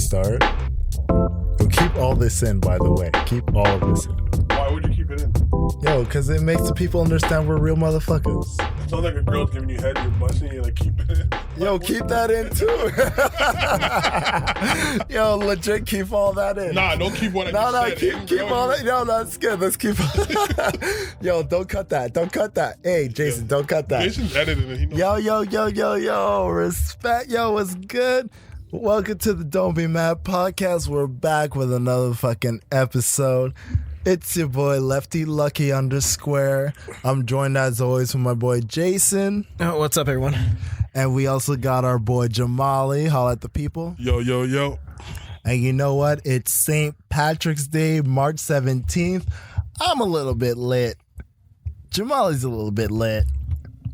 start? We'll keep all this in, by the way. Keep all of this in. Why would you keep it in? Yo, because it makes the people understand we're real motherfuckers. It sounds like a girl's giving you head, you're busting, you like keep it in. Yo, keep that in too. Yo, legit, keep all that in. Nah, don't keep what I No, just said. keep all that. Yo, that's good. Let's keep. Yo, don't cut that. Don't cut that. Hey, Jason, don't cut that. Jason's editing it. He knows. Yo. Respect. Yo, what's good? Welcome to the Don't Be Mad podcast. We're back with another fucking episode. It's your boy Lefty Lucky _. I'm joined as always with my boy Jason. Oh, what's up, everyone? And we also got our boy Jamali. Holla at the people. Yo. And you know what? It's St. Patrick's Day, March 17th. I'm a little bit lit. Jamali's a little bit lit.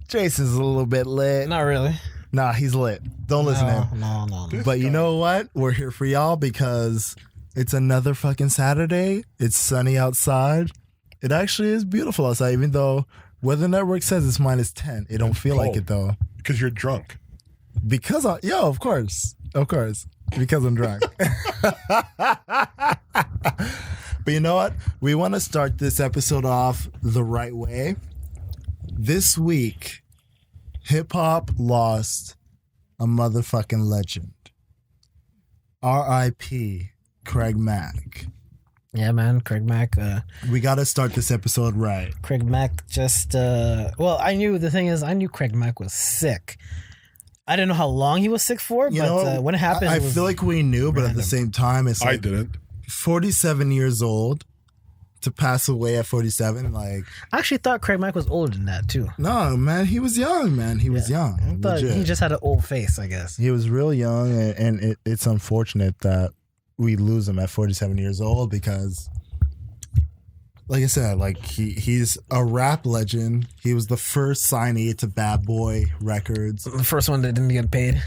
Jason's a little bit lit. Not really. Nah, he's lit. Don't listen to him. No. But you know what? We're here for y'all because it's another fucking Saturday. It's sunny outside. It actually is beautiful outside, even though Weather Network says it's -10. It don't feel like it though. Because you're drunk. Because of course. Because I'm drunk. But you know what? We want to start this episode off the right way. This week, hip-hop lost a motherfucking legend. R.I.P. Craig Mack. Yeah, man, Craig Mack. We got to start this episode right. Craig Mack just. Well, I knew Craig Mack was sick. I didn't know how long he was sick for, but when it happened, I feel like we knew, but at the same time, it's like I didn't. 47 years old to pass away at 47. Like, I actually thought Craig Mack was older than that too. no, man, he was young, man. He was young. I thought Legit. he just had an old face, I guess. He was real young, and it's unfortunate that we lose him at 47 years old because, like I said, like he's a rap legend. He was the first signee to Bad Boy Records. The first one that didn't get paid.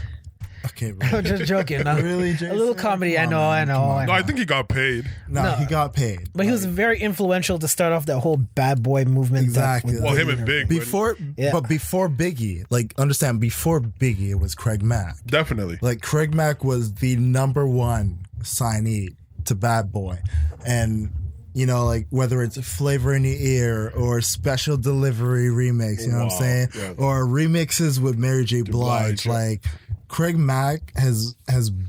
Okay, bro. I'm just joking. No. Really, Jason? A little comedy. Come I on, man. Come on. No, I think he got paid. No, he got paid. But he was very influential to start off that whole bad boy movement. Exactly. Well, him and Big. Before Biggie, like, understand, before Biggie, it was Craig Mack. Definitely. Like, Craig Mack was the number one signee to Bad Boy. And, you know, like, whether it's Flavor in Your Ear or Special Delivery remix, you know what I'm saying? Yeah. Or remixes with Mary J. Blige. Yeah. Like, Craig Mack has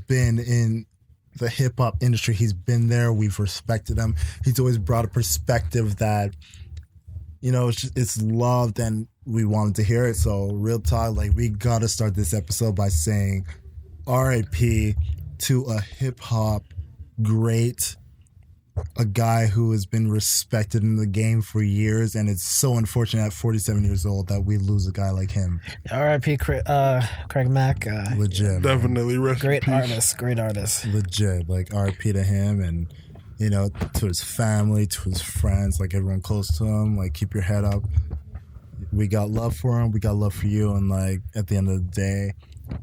been in the hip-hop industry. He's been there. We've respected him. He's always brought a perspective that, you know, it's loved, and we wanted to hear it. So, real talk, like, we got to start this episode by saying R.I.P. to a hip-hop great, a guy who has been respected in the game for years, and it's so unfortunate at 47 years old that we lose a guy like him. R.I.P. Craig Mack. Legit. Definitely. Rest in Great peace. artist. Legit. Like, R.I.P. to him, and, you know, to his family, to his friends, like, everyone close to him. Like, keep your head up. We got love for him. We got love for you. And, like, at the end of the day,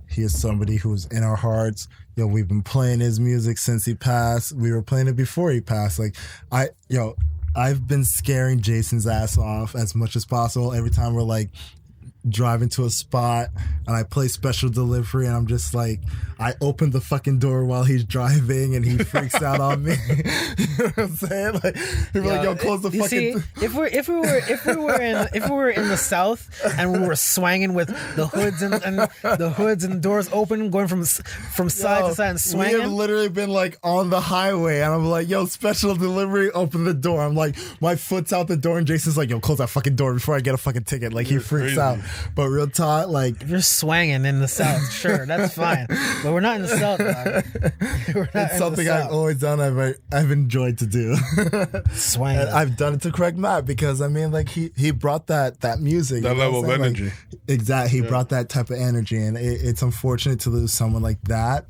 he is somebody who's in our hearts. Yo, we've been playing his music since he passed. We were playing it before he passed. Like, I've been scaring Jason's ass off as much as possible. Every time we're like driving to a spot and I play Special Delivery, and I'm just like, I open the fucking door while he's driving and he freaks out on me. You know what I'm saying? Like, he'd be like, yo, close the fucking if we were in the South and we were swanging with the hoods and the hoods and doors open, going from side to side and We swanging. have literally been like on the highway, and I'm like, yo, Special Delivery, open the door. I'm like, my foot's out the door, and Jason's like, yo, close that fucking door before I get a fucking ticket. Like, he freaks crazy. out. But real talk, like, If you're swanging in the South, sure, that's fine. But we're not in the South, dog. We're not it's something I've always done. I've enjoyed to do. swanging. And I've done it to Craig Mack because, I mean, like, he brought that music. That you know level what I'm of saying? energy. Like, exactly. He brought that type of energy, and it's unfortunate to lose someone like that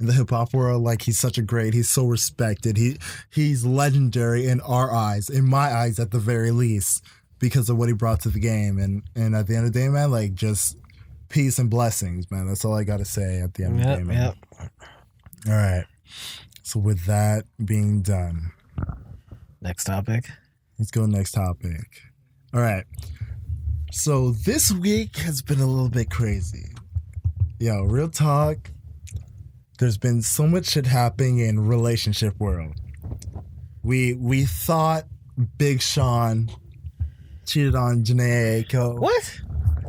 in the hip hop world. Like, he's so respected. He's legendary in our eyes, in my eyes at the very least, because of what he brought to the game. And at the end of the day, man, like, just peace and blessings, man. That's all I got to say at the end of the day, man. Yep. All right. So with that being done, Next topic. let's go next topic. All right. So this week has been a little bit crazy. Yo, real talk. there's been so much shit happening in relationship world. We thought Big Sean cheated on Janae Aiko. What?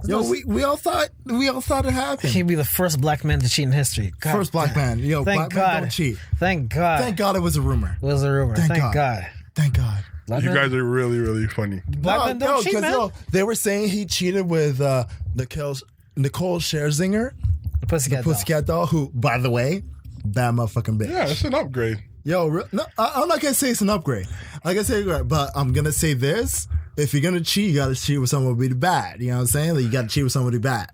Yo, we all thought it happened. He'd be the first black man to cheat in history. God First black man. Yo, Thank black God. man don't cheat. Thank God. Thank God it was a rumor. It was a rumor. Thank God. Thank God. Black You men- guys are really, really funny. Black men don't cheat, man. they were saying he cheated with Nicole Scherzinger, Pussycat. Pussycat Doll, who, by the way, bad motherfucking bitch. Yeah, it's an upgrade. Yo, no, I'm not gonna say it's an upgrade. I'm gonna say, but I'm gonna say this: if you're gonna cheat, you gotta cheat with somebody bad. You know what I'm saying? Like, you gotta cheat with somebody bad.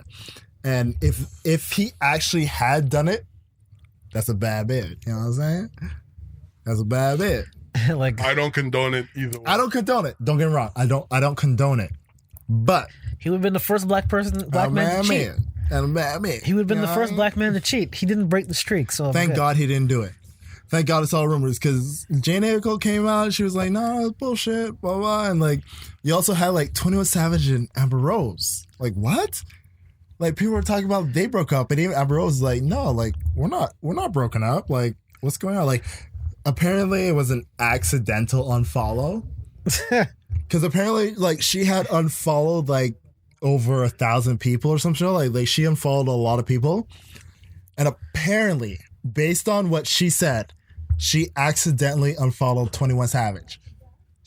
And if he actually had done it, that's a bad bit. You know what I'm saying? That's a bad bit. doll. Like I don't condone it either way. I don't condone it. Don't get me wrong. I don't condone it. But he would have been the first black man to cheat. And a bad man. He would have been You the know first what I mean? black man to cheat. He didn't break the streak. So I'm Thank good. God he didn't do it. Thank God it's all rumors, because Jane Aiko came out and she was like, no, it's bullshit, blah, blah. And like, you also had like 21 Savage and Amber Rose. Like, what? Like, people were talking about they broke up, and even Amber Rose was like, no, like, we're not broken up. Like, what's going on? Like, apparently it was an accidental unfollow. Because apparently, like, she had unfollowed like over 1,000 people or some shit. Like she unfollowed a lot of people. And apparently, based on what she said, she accidentally unfollowed 21 Savage.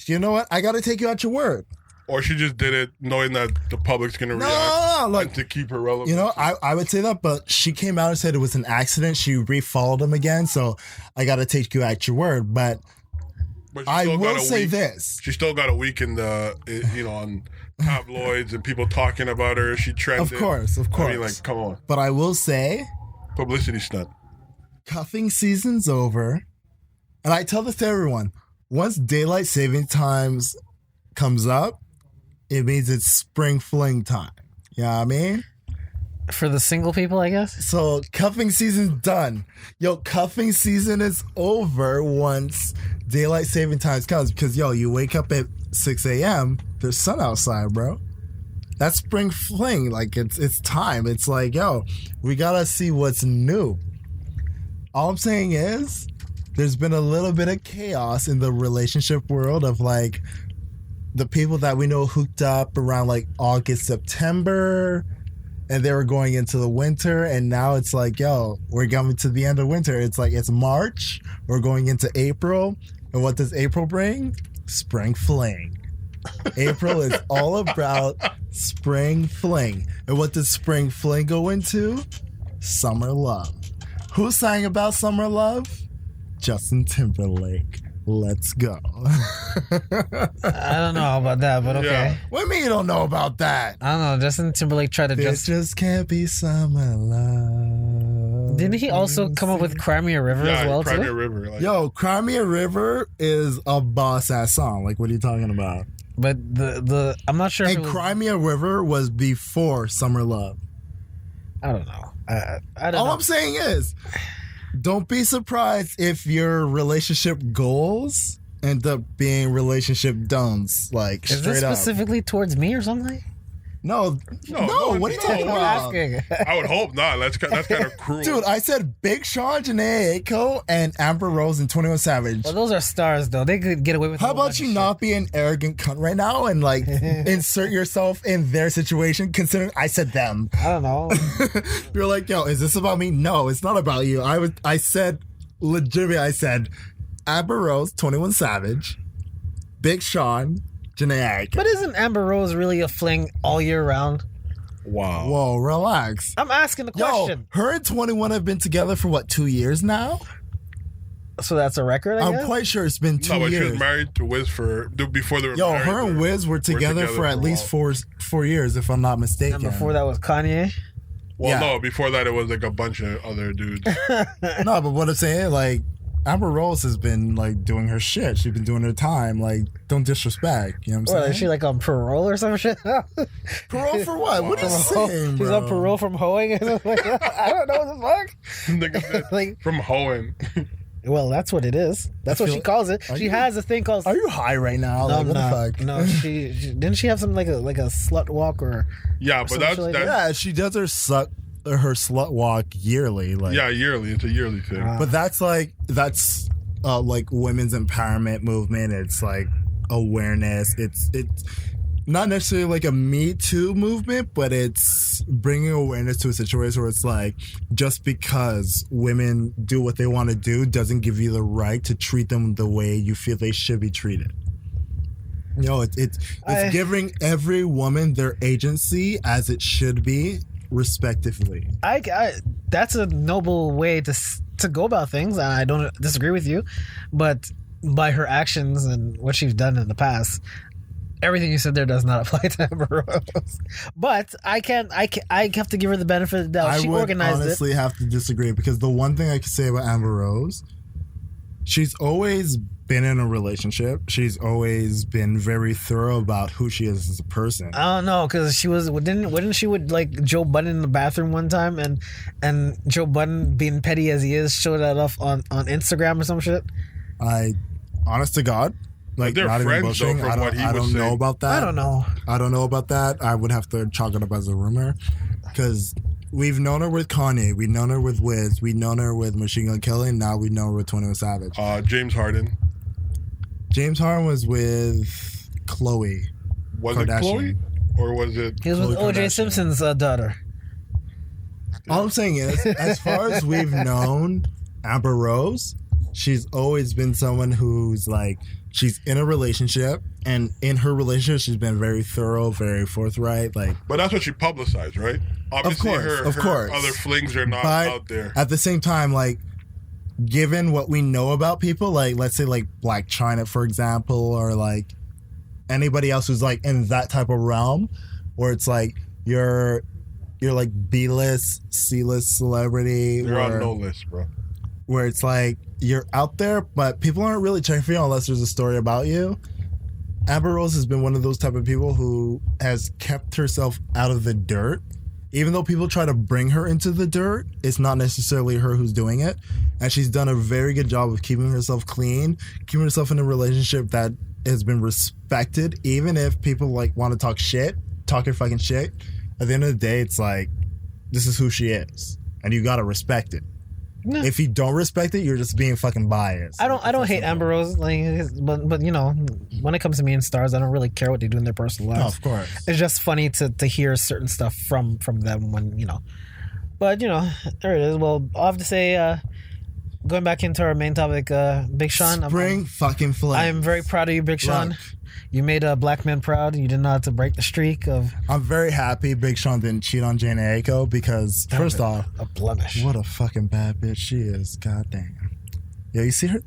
You know what? I got to take you at your word. Or she just did it knowing that the public's gonna react No, and like, to keep her relevant. you know, I would say that, but she came out and said it was an accident. She refollowed him again, so I got to take you at your word. But But she I still got will a say week- this. She still got a week in the, on tabloids and people talking about her. She trended. Of course. I mean, like, come on. But I will say, Publicity stunt. cuffing season's over. And I tell this to everyone. Once daylight saving times comes up, it means it's spring fling time. You know what I mean? For the single people, I guess. So cuffing season's done. Yo, cuffing season is over once daylight saving times comes, because yo, you wake up at 6 a.m. There's sun outside, bro. That's spring fling. Like, it's time. It's like, yo, we gotta see what's new. All I'm saying is, there's been a little bit of chaos in the relationship world of like the people that we know hooked up around like August, September, and they were going into the winter, and now it's like, yo, we're coming to the end of winter. It's like, it's March, we're going into April, and what does April bring? Spring fling. April is all about spring fling. And what does spring fling go into? Summer love. Who sang about summer love? Justin Timberlake. Let's go. I don't know about that, but okay. Yeah. What do you mean you don't know about that? I don't know. Justin Timberlake tried to There just. just can't be summer love. Didn't he also come up with Crimea River Yeah, as well Crimea too? River. Like, Yo, Crimea River is a boss ass song. Like, what are you talking about? But the I'm not sure. If And it was, Crimea River was before Summer Love. I don't know. I don't All know. I'm saying is, don't be surprised if your relationship goals end up being relationship don'ts. Like, Is this straight up. specifically towards me or something? No, what are you talking I'm about? asking. I would hope not. That's kind of cruel. Dude, I said Big Sean, Janae Aiko, and Amber Rose and 21 Savage. Well, those are stars, though. They could get away with. a How whole about bunch you of not be an arrogant cunt right now and like insert yourself in their situation, considering I said them. shit. I don't know. You're like, yo, is this about me? No, it's not about you. I said legitimately, I said Amber Rose, 21 Savage, Big Sean, Janae Aiko. But isn't Amber Rose really a fling all year round? Wow. Whoa, relax. I'm asking the Yo, question. her and 21 have been together for what, 2 years now? So that's a record, I I'm guess? quite sure it's been 2 No, but she years. was married to Wiz before they were Yo, married. her and Wiz were together for at a least while. 4 years, if I'm not mistaken. And before that was Kanye. Well, Yeah. no, before that it was like a bunch of other dudes. No, but what I'm saying, like, Amber Rose has been like doing her shit. She's been doing her time. Like, don't disrespect. You know what I'm What, saying? is she like on parole or some shit? Parole for what? What are you saying, She's bro? on parole from hoeing or something like that. I don't know what Nigga said, the fuck. Like, from Hoenn. well, that's what it is. That's what feel- she calls it. Are She you- has a thing called. Are you high right now? No, like, I'm what not. the fuck? No, she didn't she have something like a slut walk or Yeah, but Some that's shit like that. Yeah, she does her her slut walk yearly. Like, Yeah, yearly. It's a yearly thing. but that's like women's empowerment movement. It's like awareness. It's not necessarily like a Me Too movement, but it's bringing awareness to a situation where it's like, just because women do what they want to do doesn't give you the right to treat them the way you feel they should be treated. You know, it's giving every woman their agency as it should be, respectively. I that's a noble way to go about things, and I don't disagree with you, but by her actions and what she's done in the past, everything you said there does not apply to Amber Rose. But I have to give her the benefit of the doubt. I She would organized honestly it. have to disagree, because the one thing I can say about Amber Rose, she's always been in a relationship. She's always been very thorough about who she is as a person. I don't know, because she wasn't she with like Joe Budden in the bathroom one time, and Joe Budden, being petty as he is, showed that off on Instagram or some shit. Honest to God, like, They're not even friends, though, bullshitting. from what he I was don't know saying. about that. I don't know. I don't know about that. I would have to chalk it up as a rumor, because we've known her with Kanye, we've known her with Wiz, we've known her with Machine Gun Kelly, and now we know her with 21 Savage. James Harden. James Harden was with Khloe. Was Kardashian. it Chloe? Or was it... He was with Khloe O.J. Kardashian. Simpson's daughter. All I'm saying is, as far as we've known Amber Rose, she's always been someone who's like, she's in a relationship, and in her relationship, she's been very thorough, very forthright. Like, But that's what she publicized, right? Obviously, of course. her other flings are not but out there. at the same time, like, given what we know about people, like, let's say like Black China, for example, or like anybody else who's like in that type of realm, where it's like you're like B-list, C-list celebrity, You're on no list, bro. where it's like you're out there, but people aren't really checking for you unless there's a story about you. Amber Rose has been one of those type of people who has kept herself out of the dirt. Even though people try to bring her into the dirt, it's not necessarily her who's doing it. And she's done a very good job of keeping herself clean, keeping herself in a relationship that has been respected, even if people like want to talk her fucking shit. At the end of the day, it's like, this is who she is, and you gotta respect it. No. If you don't respect it, you're just being fucking biased. I don't hate Amber Rose, like, but you know, when it comes to me and stars, I don't really care what they do in their personal No, lives. of course. It's just funny to hear certain stuff from them when, you know. But, you know, there it is. Well, I'll have to say, going back into our main topic, Big Sean. Spring fucking flames. I'm very proud of you, Big Sean. Look. You made a black man proud. You did not have to break the streak of I'm very happy Big Sean didn't cheat on Jane Aiko, because first off, a blemish. what a fucking bad bitch she is. Goddamn. Yeah, you see her?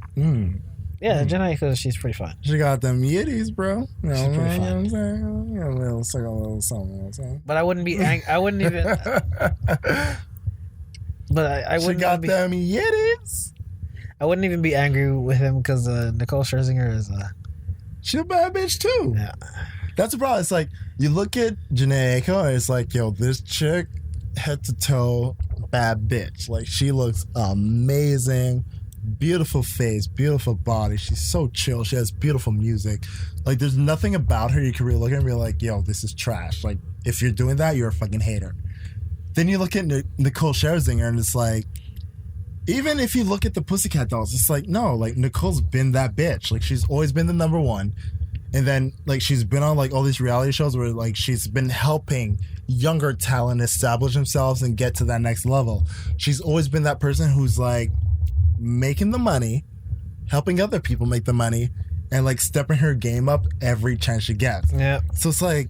Yeah, Jen Aiko, she's pretty fine. She got them yitties, bro. You know She's what pretty I'm saying? Yeah, a little something, you know what I'm saying? But I wouldn't be I wouldn't even. But I She wouldn't got be. them yitties. I wouldn't even be angry with him because Nicole Scherzinger is. She a bad bitch too. Yeah. That's the problem. It's like, you look at Janae Aiko and it's like, yo, this chick, head to toe, bad bitch. Like, she looks amazing. Beautiful face, beautiful body. She's so chill. She has beautiful music. Like, there's nothing about her you can really look at and be like, yo, this is trash. Like, if you're doing that, you're a fucking hater. Then you look at Nicole Scherzinger and it's like, even if you look at the Pussycat Dolls, it's like, no, like, Nicole's been that bitch. Like, she's always been the number one. And then, like, she's been on, like, all these reality shows where, like, she's been helping younger talent establish themselves and get to that next level. She's always been that person who's, like, making the money, helping other people make the money, and, like, stepping her game up every chance she gets. Yeah. So it's like,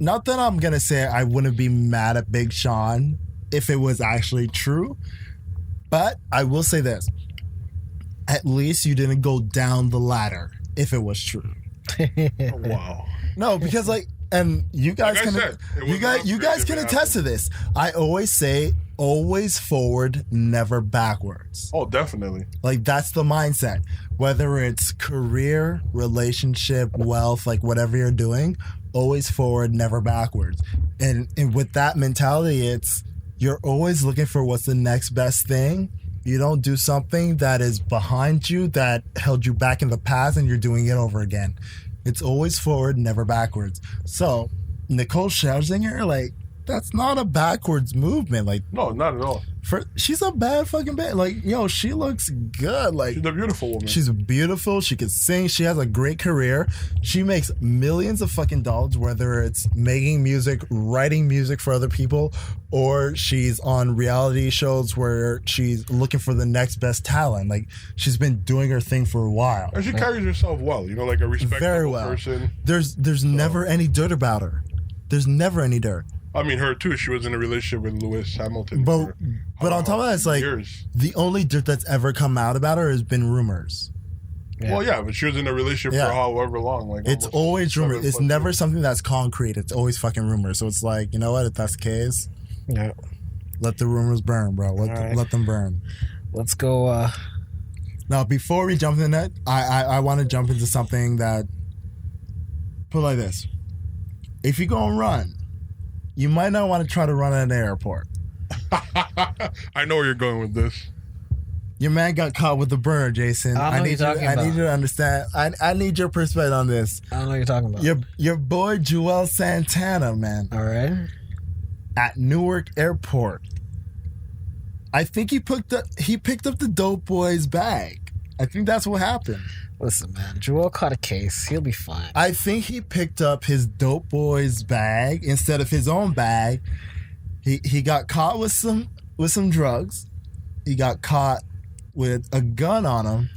not that I'm going to say I wouldn't be mad at Big Sean if it was actually true, but I will say this. At least you didn't go down the ladder if it was true. Wow. No, because like, and you guys Like I can, said, it was you not guys fair can if it attest to this. I always say, always forward, never backwards. Oh, definitely. Like, that's the mindset. Whether it's career, relationship, wealth, like whatever you're doing, always forward, never backwards. And with that mentality, it's, you're always looking for what's the next best thing. You don't do something that is behind you, that held you back in the past, and you're doing it over again. It's always forward, never backwards. So, Nicole Scherzinger, like, that's not a backwards movement. Like, No, not at all. she's a bad fucking bitch. Like, yo, she looks good. Like, She's a beautiful woman. she's beautiful. She can sing. She has a great career. She makes millions of fucking dollars, whether it's making music, writing music for other people, or she's on reality shows where she's looking for the next best talent. Like, she's been doing her thing for a while. and she carries herself well. You know, like a respectable Very well. person. There's never any dirt about her. There's never any dirt. I mean, her too. She was in a relationship with Lewis Hamilton. But for on top of that, it's like years. the only dirt that's ever come out about her has been rumors. Yeah. Well, yeah, but she was in a relationship Yeah. for however long. Like It's almost always rumors. 7+ It's never years. something that's concrete. It's always fucking rumors. So it's like, you know what? If that's the case, Yeah. let the rumors burn, bro. Alright. Let them burn. Let's go. Now, before we jump into that, I want to jump into something that, put it like this. If you go and run, you might not want to try to run at an airport. I know where you're going with this. Your man got caught with the burner, Jason. I don't know what need you're you. talking I about. need you to understand. I need your perspective on this. I don't know what you're talking about. Your boy Joel Santana, man, All right. at Newark Airport. I think he picked up the dope boy's bag. I think that's what happened. Listen, man. Joel caught a case. He'll be fine. I think he picked up his dope boy's bag instead of his own bag. He got caught with some drugs. He got caught with a gun on him,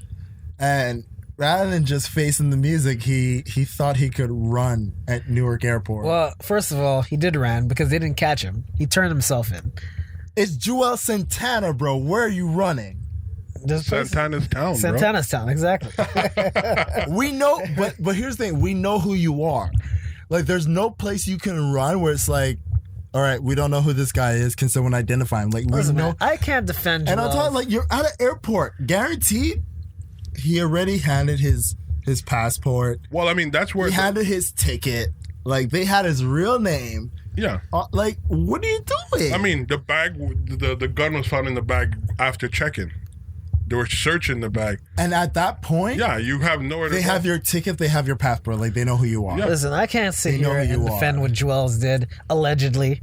and rather than just facing the music, he thought he could run at Newark Airport. Well, first of all, he did run because they didn't catch him. He turned himself in. It's Joel Santana, bro. Where are you running? This place- Santana's town, Santana's town, exactly. We know, but here's the thing: we know who you are. Like, there's no place you can run where it's like, all right, we don't know who this guy is. Can someone identify him? Like, we Listen, know. man, I can't defend Joel. And I'm talking like you're at an airport, guaranteed. He already handed his passport. bro. Well, I mean, that's where. He handed his ticket. Like, they had his real name. Yeah. Like, what are you doing? I mean, the bag, the gun was found in the bag after checking. They were searching the bag. and at that point, Yeah, you have nowhere to they go. have your ticket. They have your passport. Like, they know who you are. Yeah. Listen, I can't sit They know here who and you defend are. what Joel's did, allegedly.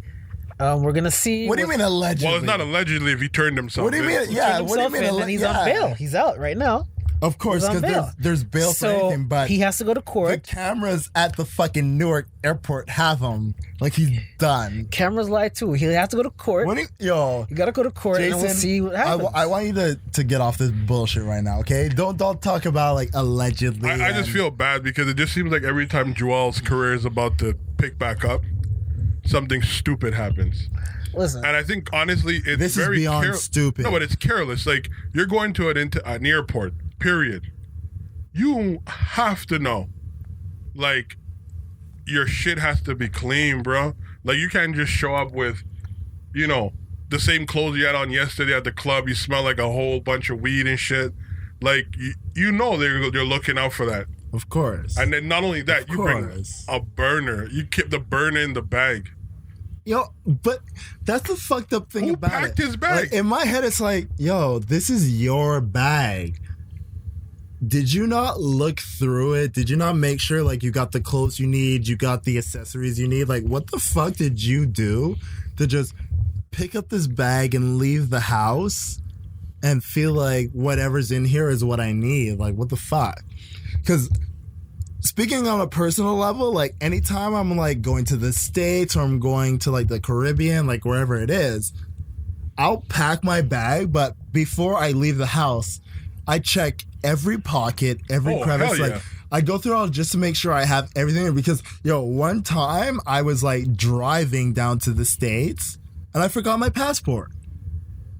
We're going to see. What do you mean allegedly? Well, it's not allegedly if he turned himself. What do you in. mean? Yeah. Turned What do you himself mean? in, and he's on bail. He's out right now. Of course, He's on because bail. there's bail for So anything. But he has to go to the court. cameras at the fucking Newark airport have him. Like, he's done. Cameras lie too. He has to go to court. What do you, You got to go to court, Jason, and we'll see what happens. I want you to get off this bullshit right now, okay? Don't talk about like allegedly. I just and- feel bad because it just seems like every time Joel's career is about to pick back up, something stupid happens. Listen, And I think honestly, it's This is very beyond stupid. No, but it's careless. Like you're going to an airport. Period. You have to know, like, your shit has to be clean, bro. Like you can't just show up with, you know, the same clothes you had on yesterday at the club. You smell like a whole bunch of weed and shit. Like you know they're looking out for that. Of course. And then not only that, you bring course. a burner. You keep the burner in the bag. Yo, but that's the fucked up thing Who about packed it. his bag? Like, in my head, it's like, yo, this is your bag. Did you not look through it? Did you not make sure like you got the clothes you need, you got the accessories you need? Like, what the fuck did you do to just pick up this bag and leave the house and feel like whatever's in here is what I need? Like, what the fuck? Because speaking on a personal level, like anytime I'm like going to the States or I'm going to like the Caribbean, like wherever it is, I'll pack my bag, but before I leave the house, I check every pocket, every Oh, crevice. hell Like yeah. I go through all just to make sure I have everything. Because one time I was like driving down to the States and I forgot my passport,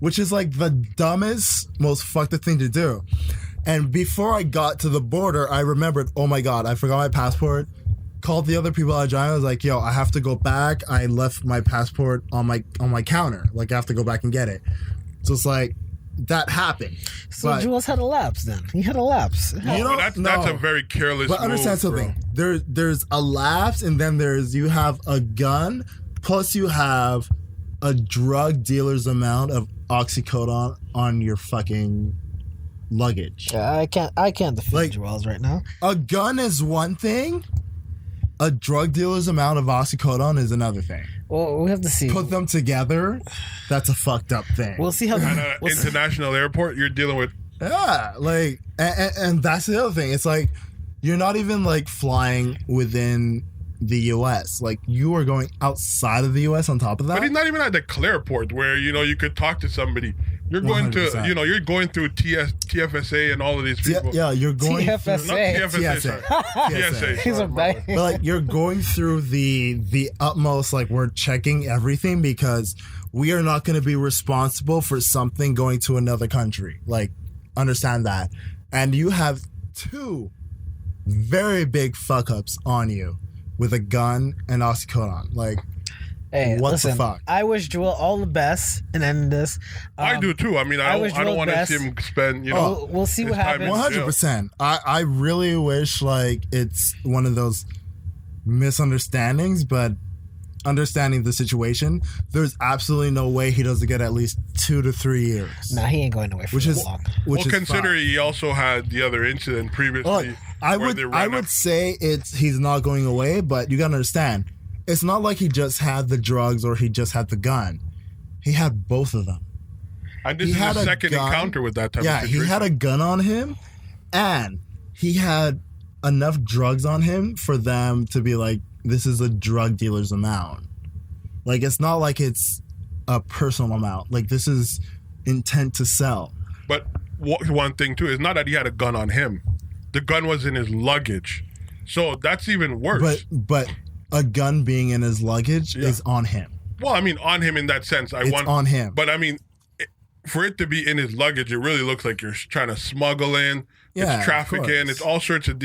which is like the dumbest, most fucked up thing to do. And before I got to the border, I remembered, oh my God, I forgot my passport. Called the other people I was driving. I was like, yo, I have to go back. I left my passport on my counter. Like, I have to go back and get it. So it's like, that happened. so but, Joel's had a lapse then. He had a lapse. You But know, that's no. a very careless But understand move, something. bro. There's a lapse, and then you have a gun, plus you have a drug dealer's amount of oxycodone on your fucking luggage. Yeah, I can't defend Like- Joel's right now. A gun is one thing. A drug dealer's amount of oxycodone is another thing. Well, we have to see. Put them together, that's a fucked up thing. We'll see how. At an international airport, you're dealing with. Yeah, like, and that's the other thing. It's like you're not even like flying within the U.S. Like you are going outside of the U.S. on top of that. But he's not even at the Clareport where you could talk to somebody. You're going 100%. to you're going through TFSA and all of these people. Yeah, you're going TFSA. Not TFSA. TSA. sorry. TSA. He's sorry, a my bad. bad. But like you're going through the utmost, like we're checking everything because we are not going to be responsible for something going to another country. Like, understand that. And you have 2 very big fuck ups on you with a gun and oxycodone. Like, Hey, what listen, the fuck? I wish Joel all the best in ending this. I do too. I mean, I wish don't Joel want to best. see him spend. We'll see his what time in happens. jail. 100%. I really wish like it's one of those misunderstandings, but understanding the situation, there's absolutely no way he doesn't get at least 2 to 3 years. Nah, he ain't going away for Which is long. which Well, is consider fine. he also had the other incident previously. Look, I where they would ran up- say he's not going away, but you gotta understand, it's not like he just had the drugs or he just had the gun. He had both of them. And this he is had his a second gun. encounter with that type Yeah, of he situation. had a gun on him, and he had enough drugs on him for them to be like, this is a drug dealer's amount. Like, it's not like it's a personal amount. Like, this is intent to sell. But one thing too is not that he had a gun on him. The gun was in his luggage. So that's even worse. But a gun being in his luggage Yeah. is on him. Well, I mean, on him in that sense. It's on him. But I mean, for it to be in his luggage, it really looks like you're trying to smuggle in. Yeah, It's of trafficking. course. It's all sorts of.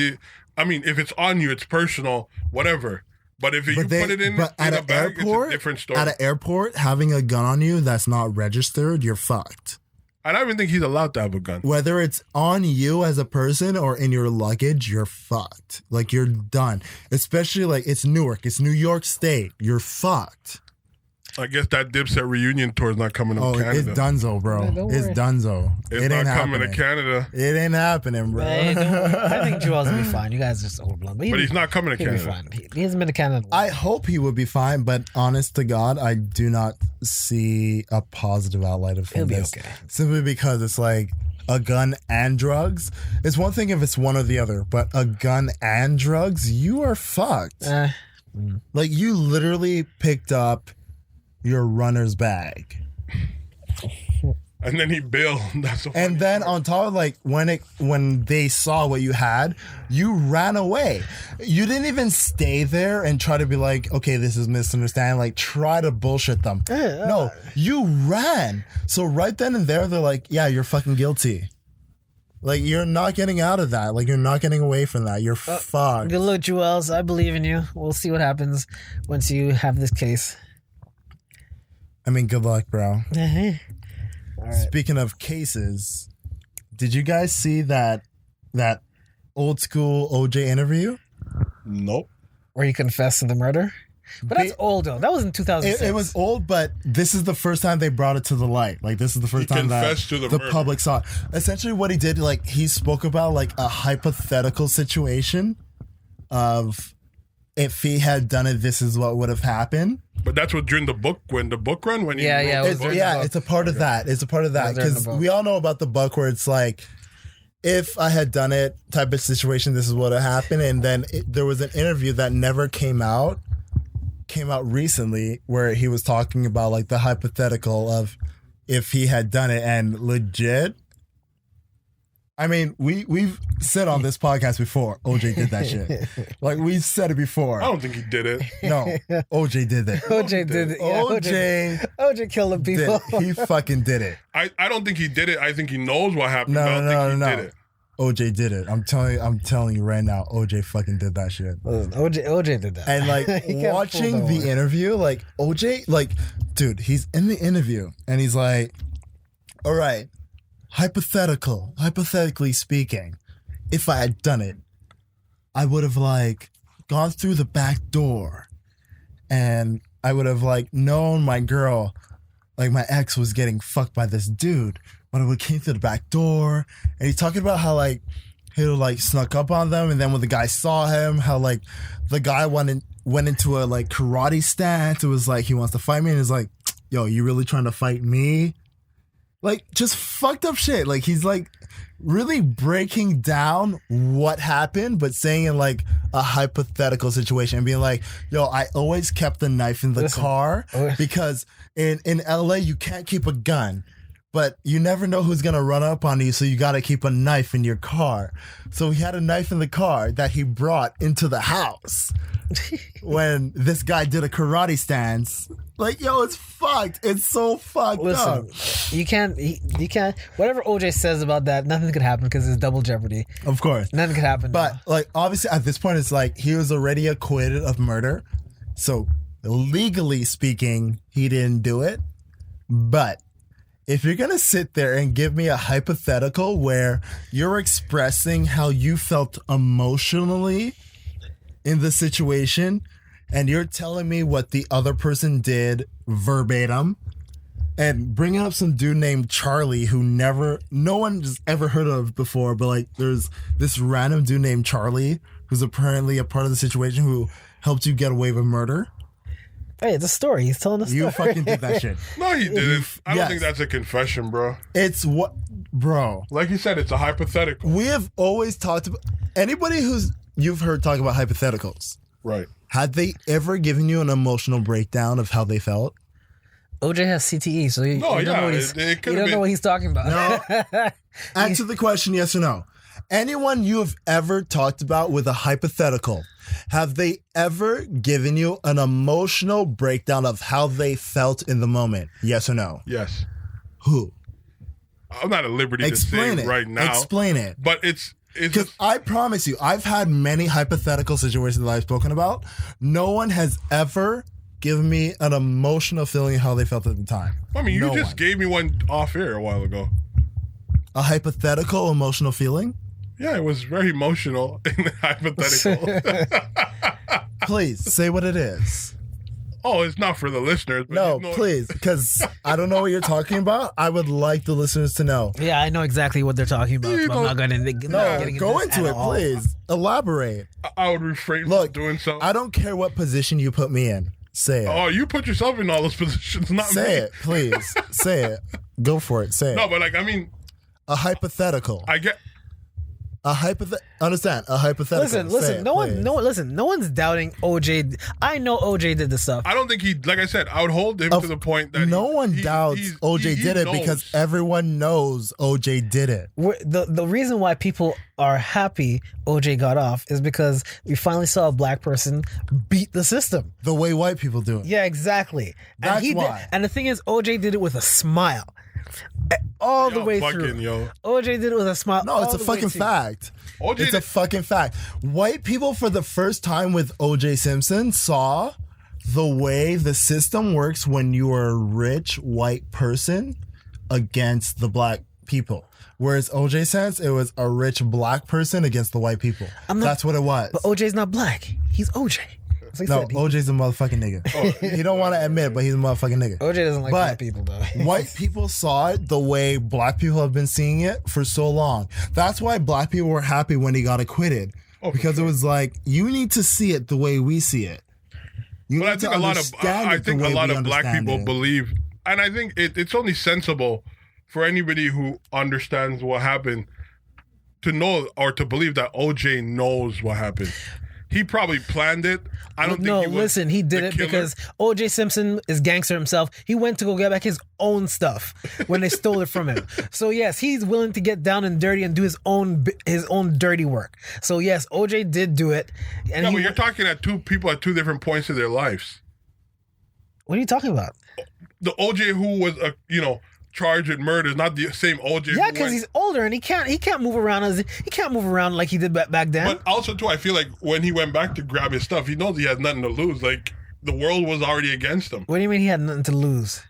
I mean, if it's on you, it's personal, whatever. But if you put it in but at a an bag, airport, it's a different story. at an airport, having a gun on you that's not registered, you're fucked. I don't even think he's allowed to have a gun. Whether it's on you as a person or in your luggage, you're fucked. Like, you're done. Especially like it's Newark, it's New York State. You're fucked. I guess that Dipset reunion tour is not coming to Oh, Canada. it's dunzo, bro. Yeah, don't It's worry. dunzo. It's It not ain't coming happening. to Canada. It ain't happening, bro. Hey, I think Joel's gonna be fine. You guys just overblown. But he's not coming to He'll be Canada. fine. He hasn't been to Canada. in a while. I hope he would be fine, but honest to God, I do not see a positive outlet of He'll be this. okay. Simply because it's like a gun and drugs. It's one thing if it's one or the other, but a gun and drugs, you are fucked. Like, you literally picked up your runner's bag. And then he bailed. That's the And funny then part. on top of like when they saw what you had, you ran away. You didn't even stay there and try to be like, okay, this is misunderstanding. Like, try to bullshit them. No, you ran. So right then and there, they're like, yeah, you're fucking guilty. Like, you're not getting out of that. Like, you're not getting away from that. You're fucked. Good luck, Joels. I believe in you. We'll see what happens once you have this case. I mean, good luck, bro. All right. Speaking of cases, did you guys see that old school OJ interview? Nope. Where he confessed to the murder. But that's old though. That was in 2006. It was old, but this is the first time they brought it to the light. Like, this is the first He time that confessed to the murder. public saw it. Essentially what he did, like, he spoke about like a hypothetical situation of if he had done it, this is what would have happened. But that's what during the book, when the book run, when he Yeah, wrote yeah, the it was book. during the book. It's a part of that. It's a part of that It was during the because book. we all know about the book where it's like, if I had done it type of situation, this is what would have happened. And then there was an interview that never came out recently where he was talking about like the hypothetical of if he had done it, and legit. I mean, we've said on this podcast before, OJ did that shit. Like, we've said it before. I don't think he did it. No, OJ did it. OJ did it. Yeah, OJ killed the people. He fucking did it. I don't think he did it. I think he knows what happened. No, but I don't no, think no, he no. did it. OJ did it. I'm telling you right now, OJ fucking did that shit. Listen, OJ did that. And like He can't watching pull the that one. interview, like OJ, like, dude, he's in the interview and he's like, all right, hypothetically speaking, if I had done it, I would have like gone through the back door and I would have like known my girl, like my ex was getting fucked by this dude, but I would came through the back door. And he's talking about how like he like snuck up on them, and then when the guy saw him, how like the guy went into a like karate stance. It was like he wants to fight me, and he's like, "Yo, you really trying to fight me?" Like just fucked up shit. Like he's like really breaking down what happened, but saying in like a hypothetical situation and being like, "Yo, I always kept the knife in the car because in LA you can't keep a gun." But you never know who's gonna run up on you, so you gotta keep a knife in your car. So he had a knife in the car that he brought into the house when this guy did a karate stance. Like, yo, it's fucked. It's so fucked up. You can't. Whatever OJ says about that, nothing could happen because it's double jeopardy. Of course, Nothing could happen. but like obviously at this point, it's like he was already acquitted of murder, so legally speaking, he didn't do it. But if you're going to sit there and give me a hypothetical where you're expressing how you felt emotionally in the situation and you're telling me what the other person did verbatim and bringing up some dude named Charlie who no one has ever heard of before, but like there's this random dude named Charlie who's apparently a part of the situation who helped you get away with murder. Hey, it's a story. He's telling a story. You fucking did that shit. No, he didn't. I don't Yes. think that's a confession, bro. It's what, bro. Like you said, it's a hypothetical. We have always talked about anybody who's you've heard talk about hypotheticals. Right. Had they ever given you an emotional breakdown of how they felt? OJ has CTE, so you don't know what he's, it could've you don't know been- what he's talking about. No. Answer the question, yes or no. Anyone you have ever talked about with a hypothetical, have they ever given you an emotional breakdown of how they felt in the moment? Yes or no? Yes. Who? I'm not at liberty Explain to say it. right now. Explain it. But it's Because just, I promise you, I've had many hypothetical situations that I've spoken about. No one has ever given me an emotional feeling of how they felt at the time. I mean, you No just one. gave me one off air a while ago. A hypothetical emotional feeling? Yeah, it was very emotional and hypothetical. Please, say what it is. Oh, it's not for the listeners. But No, you know, please, because I don't know what you're talking about. I would like the listeners to know. Yeah, I know exactly what they're talking about. You But I'm know- not going to No, go into it, please. Elaborate. I would refrain Look, from doing so. I don't care what position you put me in. Say it. Oh, you put yourself in all those positions, not me. Say it, please. Say it. Go for it. Say it. No, but like, I mean, A hypothetical. I get. Understand? A hypothetical. Listen, Say listen. it, No one, please. listen. No one's doubting OJ. I know OJ did the stuff. I don't think he. Like I said, I would hold him to the point that No one doubts he's- OJ he did it knows. because everyone knows OJ did it. The reason why people are happy OJ got off is because we finally saw a black person beat the system. The way white people do it. Yeah, exactly. And That's why. And the thing is, OJ did it with a smile, all the Yo, way fucking, through. yo. OJ did it with a smile. No, it's all a the way fucking through. fact. OJ It's a did- fucking fact. White people, for the first time with OJ Simpson, saw the way the system works when you are a rich white person against the black people. Whereas OJ sense, it was a rich black person against the white people. That's what it was. But OJ's not black. He's OJ. As I No, said, OJ's a motherfucking nigga. He don't want to admit, but he's a motherfucking nigga. OJ doesn't like But black people though. White people saw it the way black people have been seeing it for so long. That's why black people were happy when he got acquitted. Oh, for Because sure. it was like, you need to see it the way we see it. You But I need think to a lot of understand I it the think a way lot we of black understand people it. believe, and I think it's only sensible for anybody who understands what happened to know or to believe that OJ knows what happened. He probably planned it. I don't think. No, he was listen, he did the it killer. because OJ Simpson is gangster himself. He went to go get back his own stuff when they stole it from him. So yes, he's willing to get down and dirty and do his own dirty work. So yes, OJ did do it. And No, he, but you're talking at two people at two different points of their lives. what are you talking about? The OJ who was charged with murder is not the same OJ. Yeah, who because went- he's older and he can't move around like he did back then. But also too, I feel like when he went back to grab his stuff, he knows he has nothing to lose. Like the world was already against him. What do you mean he had nothing to lose?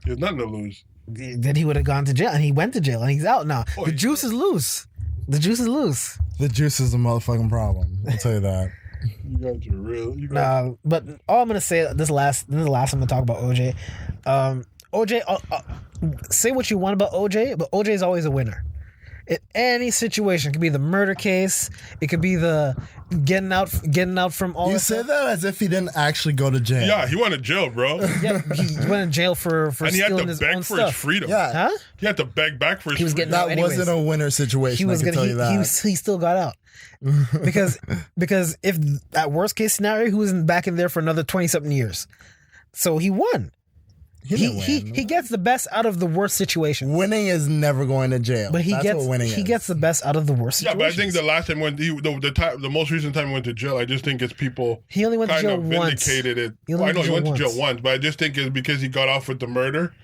He has nothing to lose. Then he would have gone to jail, and he went to jail, and he's out now. Oh, The he- juice is loose. The juice is loose. The juice is a motherfucking problem. I'll tell you that. You guys are real. You guys, But all I'm gonna say this is the last I'm gonna talk about OJ. OJ, say what you want about OJ, but OJ is always a winner. In any situation, it could be the murder case. It could be the getting out from all. You this say stuff. that as if he didn't actually go to jail. Yeah, he went to jail, bro. Yeah, he went in jail for And he had stealing to his beg own for his stuff. freedom. Yeah. Huh? He had to beg back for his He was freedom. getting out That anyways. wasn't a winner situation. He was I can gonna. tell you that. He still got out. because if that worst case scenario, he was back in there for another 20-something years. So he won. didn't He win. gets the best out of the worst situation. Winning is never going to jail. But That's what winning he is. gets the best out of the worst Yeah, situations. but I think the last time when the most recent time he went to jail, I just think it's people he only went to kind jail of once. vindicated it. He only Well, I went know to he went to jail jail once, but I just think it's because he got off with the murder.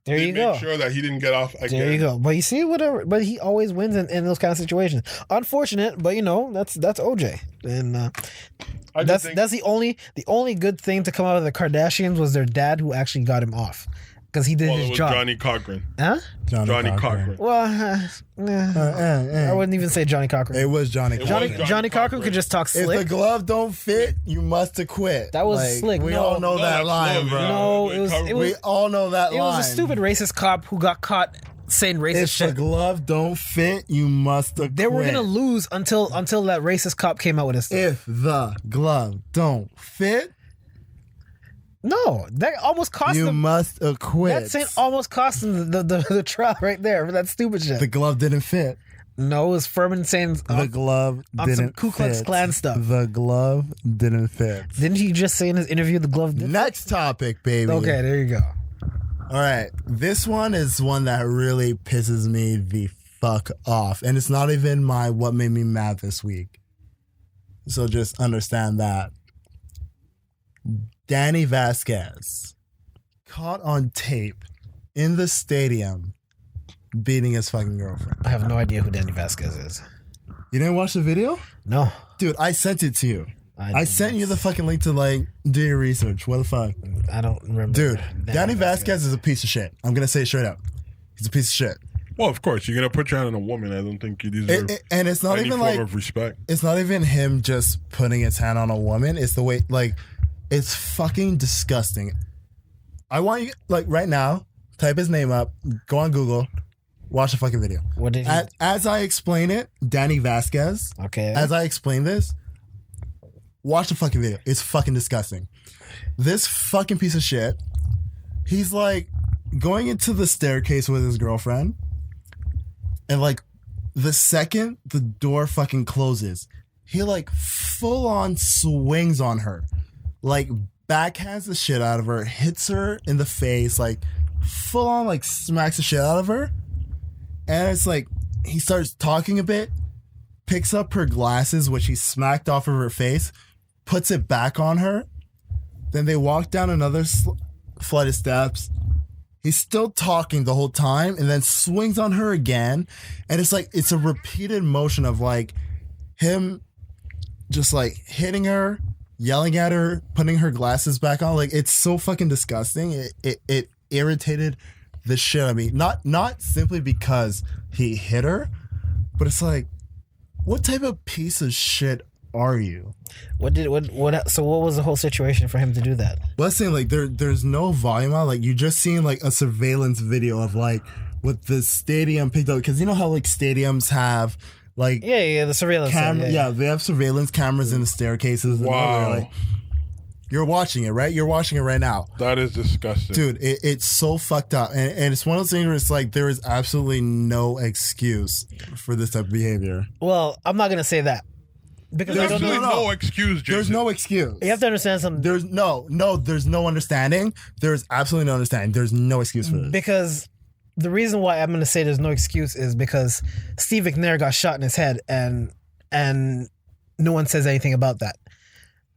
There They you made go. sure that he didn't get off again. There you go. But you see, whatever. But he always wins in those kind of situations. Unfortunate, but that's OJ, and I just that's think, that's the only good thing to come out of the Kardashians was their dad who actually got him off because he did well, it his was job. Johnny Cochran. Huh? Johnny Cochran. Well, I wouldn't even say Johnny Cochran. It was Johnny. It was Cochran. Johnny Johnny Cochran Cochran. could just talk If slick. the glove don't fit, you must have quit. That was slick. We No. all know No, that that's line, love, bro. yeah. No, it was We all know that it line. was a stupid racist cop who got caught saying racist If the shit. glove don't fit, you must have They were quit. gonna lose until that racist cop came out with his stuff. If the glove don't fit, No, that almost cost you them. must acquit. That saying almost cost them the trial right there for that stupid shit. The glove didn't fit. No, it was Furman saying. The glove on some didn't Ku Klux fit. Klan stuff. The glove didn't fit. Didn't he just say in his interview the glove did? Next topic, baby. Okay, there you go. All right. This one is one that really pisses me the fuck off. And it's not even my what made me mad this week. So just understand that. Danny Vasquez caught on tape in the stadium beating his fucking girlfriend. I have no idea who Danny Vasquez is. You didn't watch the video? No, Dude, I sent it to you. I didn't. sent you the fucking link to do your research. What the fuck? I don't remember. Dude, Danny Vasquez is a piece of shit. I'm gonna say it straight up. He's a piece of shit. Well, of course, you're gonna put your hand on a woman. I don't think you deserve And it's not any even form of respect. it's not even him just putting his hand on a woman. It's the way it's fucking disgusting. I want you right now, type his name up, go on Google, watch the fucking video. What did he? As I explain it, Danny Vasquez. Okay. As I explain this, watch the fucking video. It's fucking disgusting. This fucking piece of shit. He's going into the staircase with his girlfriend, and the second the door fucking closes, he full on swings on her, backhands the shit out of her, hits her in the face, full on smacks the shit out of her, and it's he starts talking a bit, picks up her glasses, which he smacked off of her face, puts it back on her. Then they walk down another flight of steps. He's still talking the whole time and then swings on her again. And it's a repeated motion of him just hitting her, yelling at her, putting her glasses back on. It's so fucking disgusting. It irritated the shit out of me. Not simply because he hit her, but it's what type of piece of shit are you? So what was the whole situation for him to do that? Well, that's saying there's no volume on. You just seen a surveillance video of with the stadium picked up, because you know how stadiums have Yeah, the surveillance. camera. Yeah, they have surveillance cameras in the staircases. And all that. Wow, You're watching it, right? You're watching it right now. that is disgusting, Dude, it's so fucked up. And it's one of those things where it's there is absolutely no excuse for this type of behavior. Well, I'm not gonna say that because There's I don't know. absolutely no excuse, Jason. There's no excuse. You have to understand something. There's no understanding. There's absolutely no understanding. There's no excuse for this. Because the reason why I'm going to say there's no excuse is because Steve McNair got shot in his head and no one says anything about that.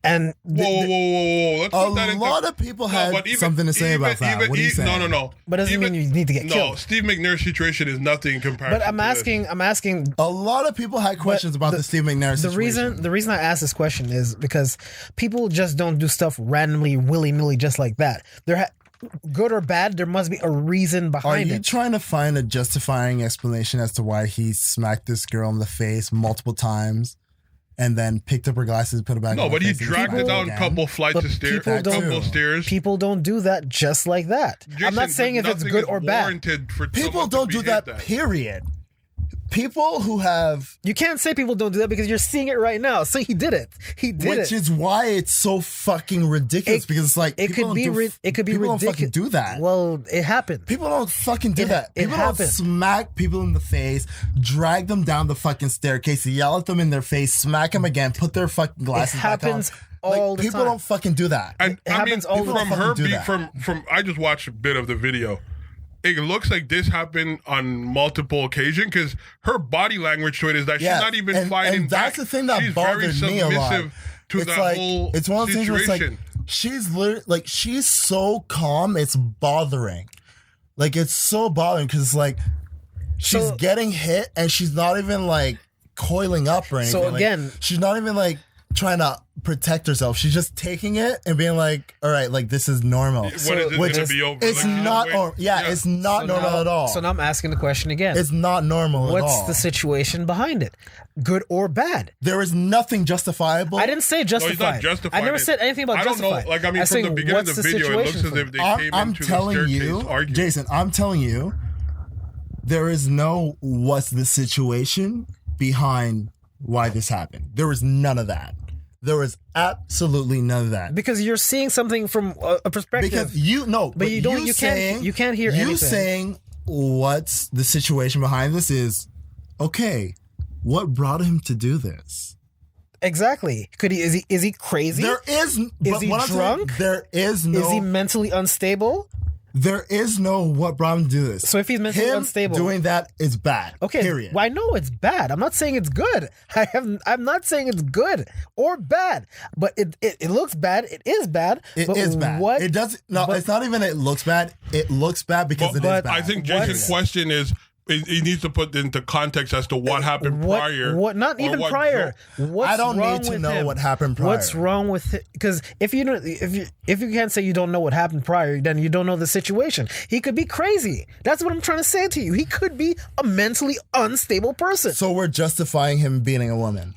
And Whoa. Let's put that A into... lot of people No, had but even- something to say about that. What are you saying? No. but doesn't mean you need to get No, killed. Steve McNair's situation is nothing compared. But I'm asking A lot of people had questions about the Steve McNair situation. the reason I ask this question is because people just don't do stuff randomly, willy nilly, just like that. Good or bad, there must be a reason Are behind you it. trying to find a justifying explanation as to why he smacked this girl in the face multiple times and then picked up her glasses and put it back No, on but her he face and dragged smacked it down a again? couple flights But of stairs, people a couple don't- of stairs. People don't do that just like that. I'm not Jason, saying if it's nothing good is or bad. warranted for People someone to don't do behave that, period. people who have, You can't say people don't do that because you're seeing it right now. So he did it. He did which it. is why it's so fucking ridiculous. Because it's like It people could be. don't do- It could be people ridiculous. don't fucking do that. Well, it happened. People don't fucking do It- that. it People happened. don't smack people in the face, drag them down the fucking staircase, yell at them in their face, smack them again, put their fucking glasses happens back on. all the people time. don't fucking do that. And It happens all the from time. her Do beat that. from I just watched a bit of the video. It looks like this happened on multiple occasions because her body language to it is that Yeah, she's not even and fighting that's back. the thing that she's bothered very me a lot. submissive to It's that like whole it's one of those things where situation. it's like she's literally like she's so calm, it's bothering. Like it's so bothering because it's like she's So- getting hit and she's not even like coiling up or anything. So Like, again- she's not even like trying to protect herself. She's just taking it and being like, all right, like this is normal. When is it which gonna is- be over? It's Like, not, wait, it's not So normal now- at all. So now I'm asking the question again. It's not normal at all. What's the situation behind it? Good or bad? There is nothing justifiable. I didn't say No, justified. he's not justifying I never it. said anything about I don't justified. know. Like I mean, I'm from the saying, beginning of what's the video, it looks situation as if they I'm came into telling the you, staircase arguing. Jason, I'm telling you, there is no what's the situation behind why this happened. There was none of that. There was absolutely none of that. Because you're seeing something from a perspective. Because you know, But you don't- you can't- saying, you can't hear you anything. saying what's the situation behind this is okay. What brought him to do this? Exactly. Could he? Is he crazy? There is. But he what I'm saying, drunk? there is no. Is he mentally unstable? There is no what brought him to do this. So if he's mentally Him unstable, doing that is bad. okay. Period. Well, I know it's bad. I'm not saying it's good. I'm not saying it's good or bad. But it looks bad. It is bad. It but is bad. What? It doesn't. No, but- it's not even. It looks bad. It looks bad because it is but bad. I think Jason's question is he needs to put into context as to what happened prior. What? Not or even what prior. drove- What's I don't wrong need to with know him? what happened prior. What's wrong with it? Because if you don't, if you can't say you don't know what happened prior, then you don't know the situation. He could be crazy. That's what I'm trying to say to you. He could be a mentally unstable person. So we're justifying him beating a woman.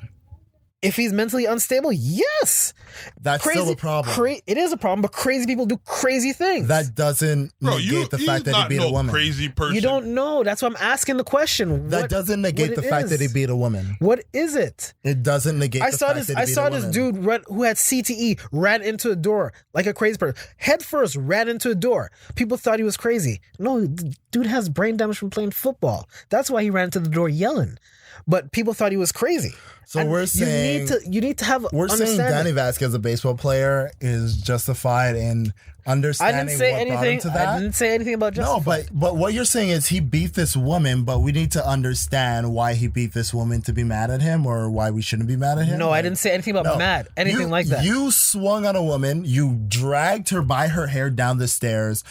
If he's mentally unstable, yes, That's still a problem. It is a problem, but crazy people do crazy things. That doesn't Bro, negate the fact that he not beat no a woman. crazy person. you don't know. That's why I'm asking the question. That What- doesn't negate what the it fact that he is. beat a woman. What is it? It doesn't negate I the saw fact this. that he I beat saw a this woman. dude who had CTE ran into a door like a crazy person. Head first ran into a door. People thought he was crazy. No, the dude has brain damage from playing football. That's why he ran into the door yelling. But people thought he was crazy. So And we're saying you need to have we're saying understanding. Danny Vasquez, a baseball player, is justified in I understanding didn't say what brought him anything. to that. I didn't say anything about No, justified. but what you're saying is he beat this woman, but we need to understand why he beat this woman to be mad at him or why we shouldn't be mad at him. No, I didn't say anything about No. mad, anything You- like that. You swung on a woman, you dragged her by her hair down the stairs,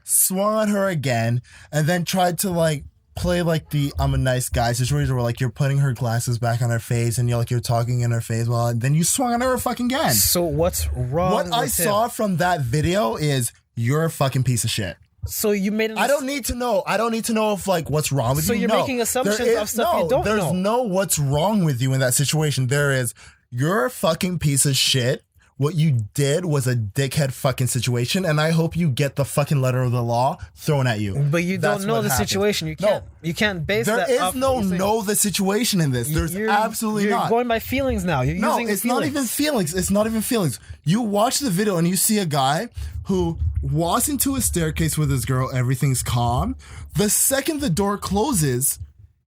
swung on her again, and then tried to like play like the I'm a nice guy situation where like you're putting her glasses back on her face and you're talking in her face while then you swung on her fucking again. So what's wrong? What with I him? saw from that video is you're a fucking piece of shit. So you made. I don't need to know. I don't need to know if like what's wrong with So you. you're No. making assumptions There is- of stuff you don't there's know. no what's wrong with you in that situation. There is you're a fucking piece of shit. What you did was a dickhead fucking situation, and I hope you get the fucking letter of the law thrown at you. But you That's don't know what the happened. situation. You No. can't. You can't base There that. is off no what you think. know the situation in this. There's absolutely you're not. going by feelings now. You're No, using it's feelings. not even feelings. It's not even feelings. You watch the video and you see a guy who walks into a staircase with his girl. Everything's calm. The second the door closes,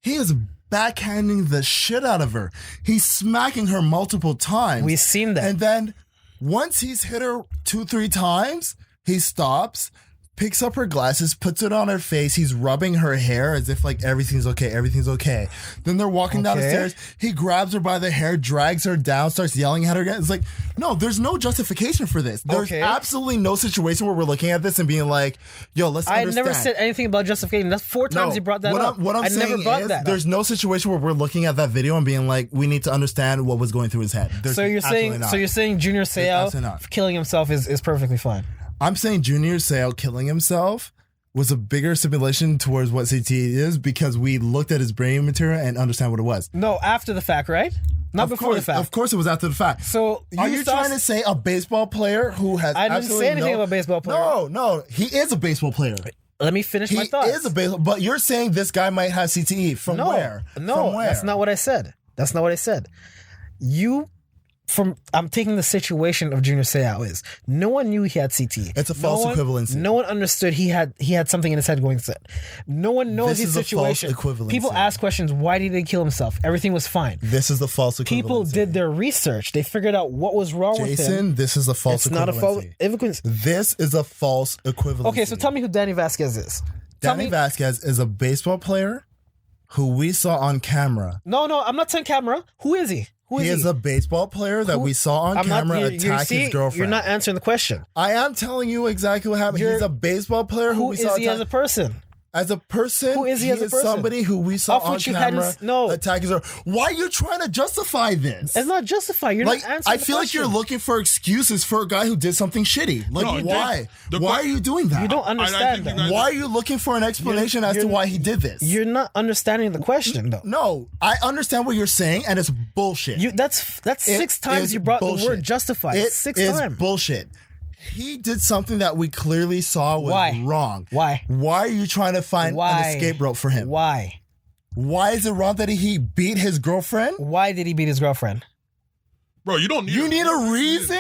he is backhanding the shit out of her. He's smacking her multiple times. We've seen that. And then once he's hit her 2-3 times, he stops, picks up her glasses, puts it on her face. He's rubbing her hair as if like everything's okay, everything's okay. Then they're walking down the Okay. stairs. He grabs her by the hair, drags her down, starts yelling at her again. It's like, no, there's no justification for this. There's Okay. absolutely no situation where we're looking at this and being like, yo, let's I understand. never said anything about justification. That's 4 times you brought that what up. what I'm I saying never brought is that there's up. no situation where we're looking at that video and being like, we need to understand what was going through his head. There's So you're absolutely saying, not. so you're saying Junior absolutely Seau not. killing himself is perfectly fine. I'm saying Junior Seau killing himself was a bigger simulation towards what CTE is because we looked at his brain material and understand what it was. No, after the fact, right? Not Of before course, the fact. Of course it was after the fact. So are you saw- trying to say a baseball player who has I didn't absolutely say anything no- about baseball player. No, he is a baseball player. Let me finish He my thoughts. is a baseball, but you're saying this guy might have CTE. From where? No, From where? that's not what I said. That's not what I said. I'm taking the situation of Junior Seau is no one knew he had CTE. It's a false equivalency. No one understood he had something in his head going to it. No one knows This his is a situation. false equivalency. People ask questions. Why did he kill himself? Everything was fine. This is the false equivalency. People did their research. They figured out what was wrong with him. Jason, this is a false It's equivalency. not a false equivalency. This is a false equivalency. Okay, so tell me who Danny Vasquez is. Tell Danny me. Vasquez is a baseball player who we saw on camera. No, I'm not saying camera. Who is he? Who He is a baseball player that we saw on camera attack his girlfriend. You're not answering the question. I am telling you exactly what happened. He's a baseball player who Who we is saw he attack. as a person? As a person, Who is he as a person? Somebody who we saw Off on which you hadn't camera no. attack his girlfriend. Why are you trying to justify this? It's not justified. You're Like, not answering I the feel like question. you're looking for excuses for a guy who did something shitty. Like, No, why? the Why are you doing that? You don't I understand think that. you guys- Why are you looking for an explanation as to you're- why he did this? You're not understanding the question, though. No, I understand what you're saying, and it's bullshit. That's It 6 times is you brought bullshit. the word justified. It 6 is times. bullshit. He did something that we clearly saw was Why? wrong. Why? Why are you trying to find Why? an escape rope for him? Why? Why is it wrong that he beat his girlfriend? Why did he beat his girlfriend? Bro, you don't need You need a reason?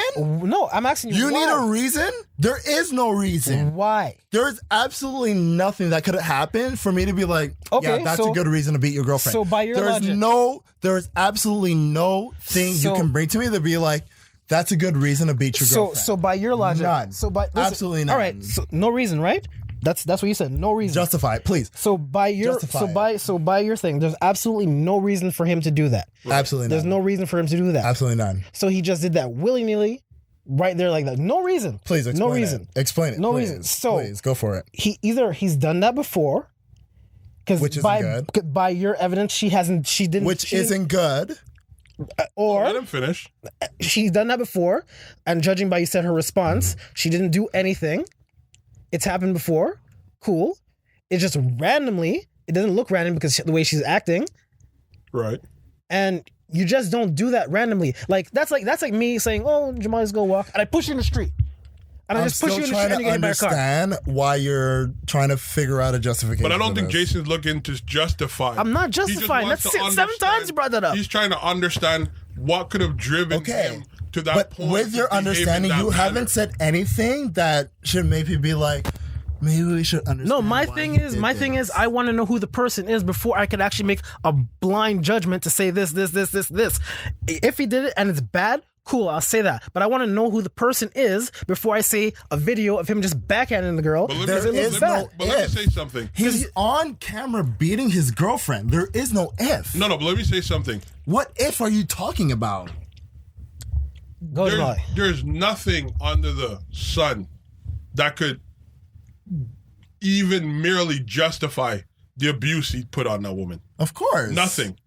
No, I'm asking you. You why? need a reason? There is no reason. Why? There's absolutely nothing that could have happened for me to be like, Okay, yeah, that's so- a good reason to beat your girlfriend. so by your logic- there's absolutely no thing So- you can bring to me to be like, that's a good reason to beat your So girlfriend. by your logic, None. listen, Absolutely none. All right, so no reason, right? That's what you said. No reason. Justify it, please. So by your Justify by your thing, there's absolutely no reason for him to do that. Absolutely There's none. no reason for him to do that. Absolutely none. So he just did that willy nilly, right there like that. No reason. Please explain No reason. it. Explain it. No please. reason. So- please go for it. He's done that before. Because Which isn't by good. by your evidence, she didn't. Which she isn't good. or Let him finish. she's done that before, and judging by you said her response, she didn't do anything. It's happened before. Cool. It's just randomly. It doesn't look random because the way she's acting, Right. and you just don't do that randomly. That's like me saying, "Oh, Jamal, let's go walk," and I push you in the street, and I I'm just push you still in the street, trying and you to get hit by a car. understand why you're trying to figure out a justification. But I don't for think this. Jason's looking to justify. I'm not He just justifying. wants That's to 7 times understand- you brought that up. He's trying to understand what could have driven Okay. him to that But point. with your to behave in understanding, that you manner. haven't said anything that should make me be like, maybe we should understand. No, my why thing he is, did I want to know who the person is before I can actually make a blind judgment to say this. If he did it and it's bad, cool, I'll say that. But I want to know who the person is before I say a video of him just backhanding the girl. But let because me, it There looks is bad. no but let me if. say something. He's on camera beating his girlfriend. There is no if. No, but let me say something. What if are you talking about? Go Jamal. There's nothing under the sun that could even merely justify the abuse he put on that woman. Of course. Nothing.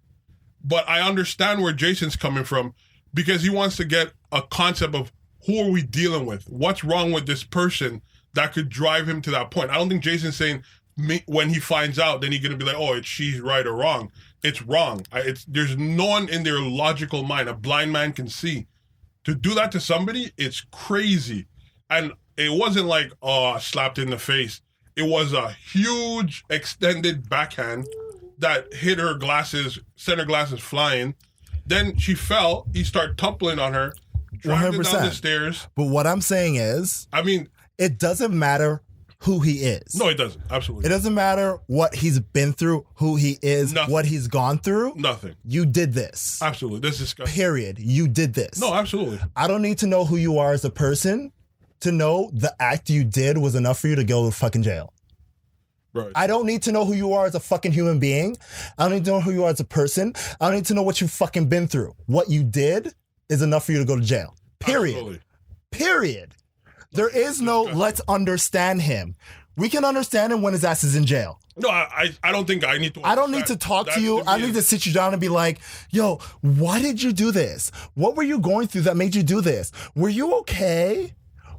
But I understand where Jason's coming from because he wants to get a concept of who are we dealing with? What's wrong with this person that could drive him to that point? I don't think Jason's saying when he finds out, then he's going to be like, oh, she's right or wrong. It's wrong. There's no one in their logical mind, a blind man can see. To do that to somebody, it's crazy. And it wasn't like, oh, slapped in the face. It was a huge extended backhand that hit her glasses, center glasses flying. Then she fell. He started tumbling on her, dragged her down the 100%. stairs. But what I'm saying is, I mean, it doesn't matter who he is. no, it doesn't. Absolutely. It doesn't matter what he's been through, who he is, Nothing. what he's gone through. Nothing. You did this. Absolutely. This is disgusting. Period. You did this. No, absolutely. I don't need to know who you are as a person to know the act you did was enough for you to go to fucking jail. Right. I don't need to know who you are as a fucking human being. I don't need to know who you are as a person. I don't need to know what you've fucking been through. What you did is enough for you to go to jail. Period. Absolutely. Period. There is no let's understand him. We can understand him when his ass is in jail. No, I don't think I need to. I don't need to talk to you. I need to sit you down and be like, yo, why did you do this? What were you going through that made you do this? Were you okay?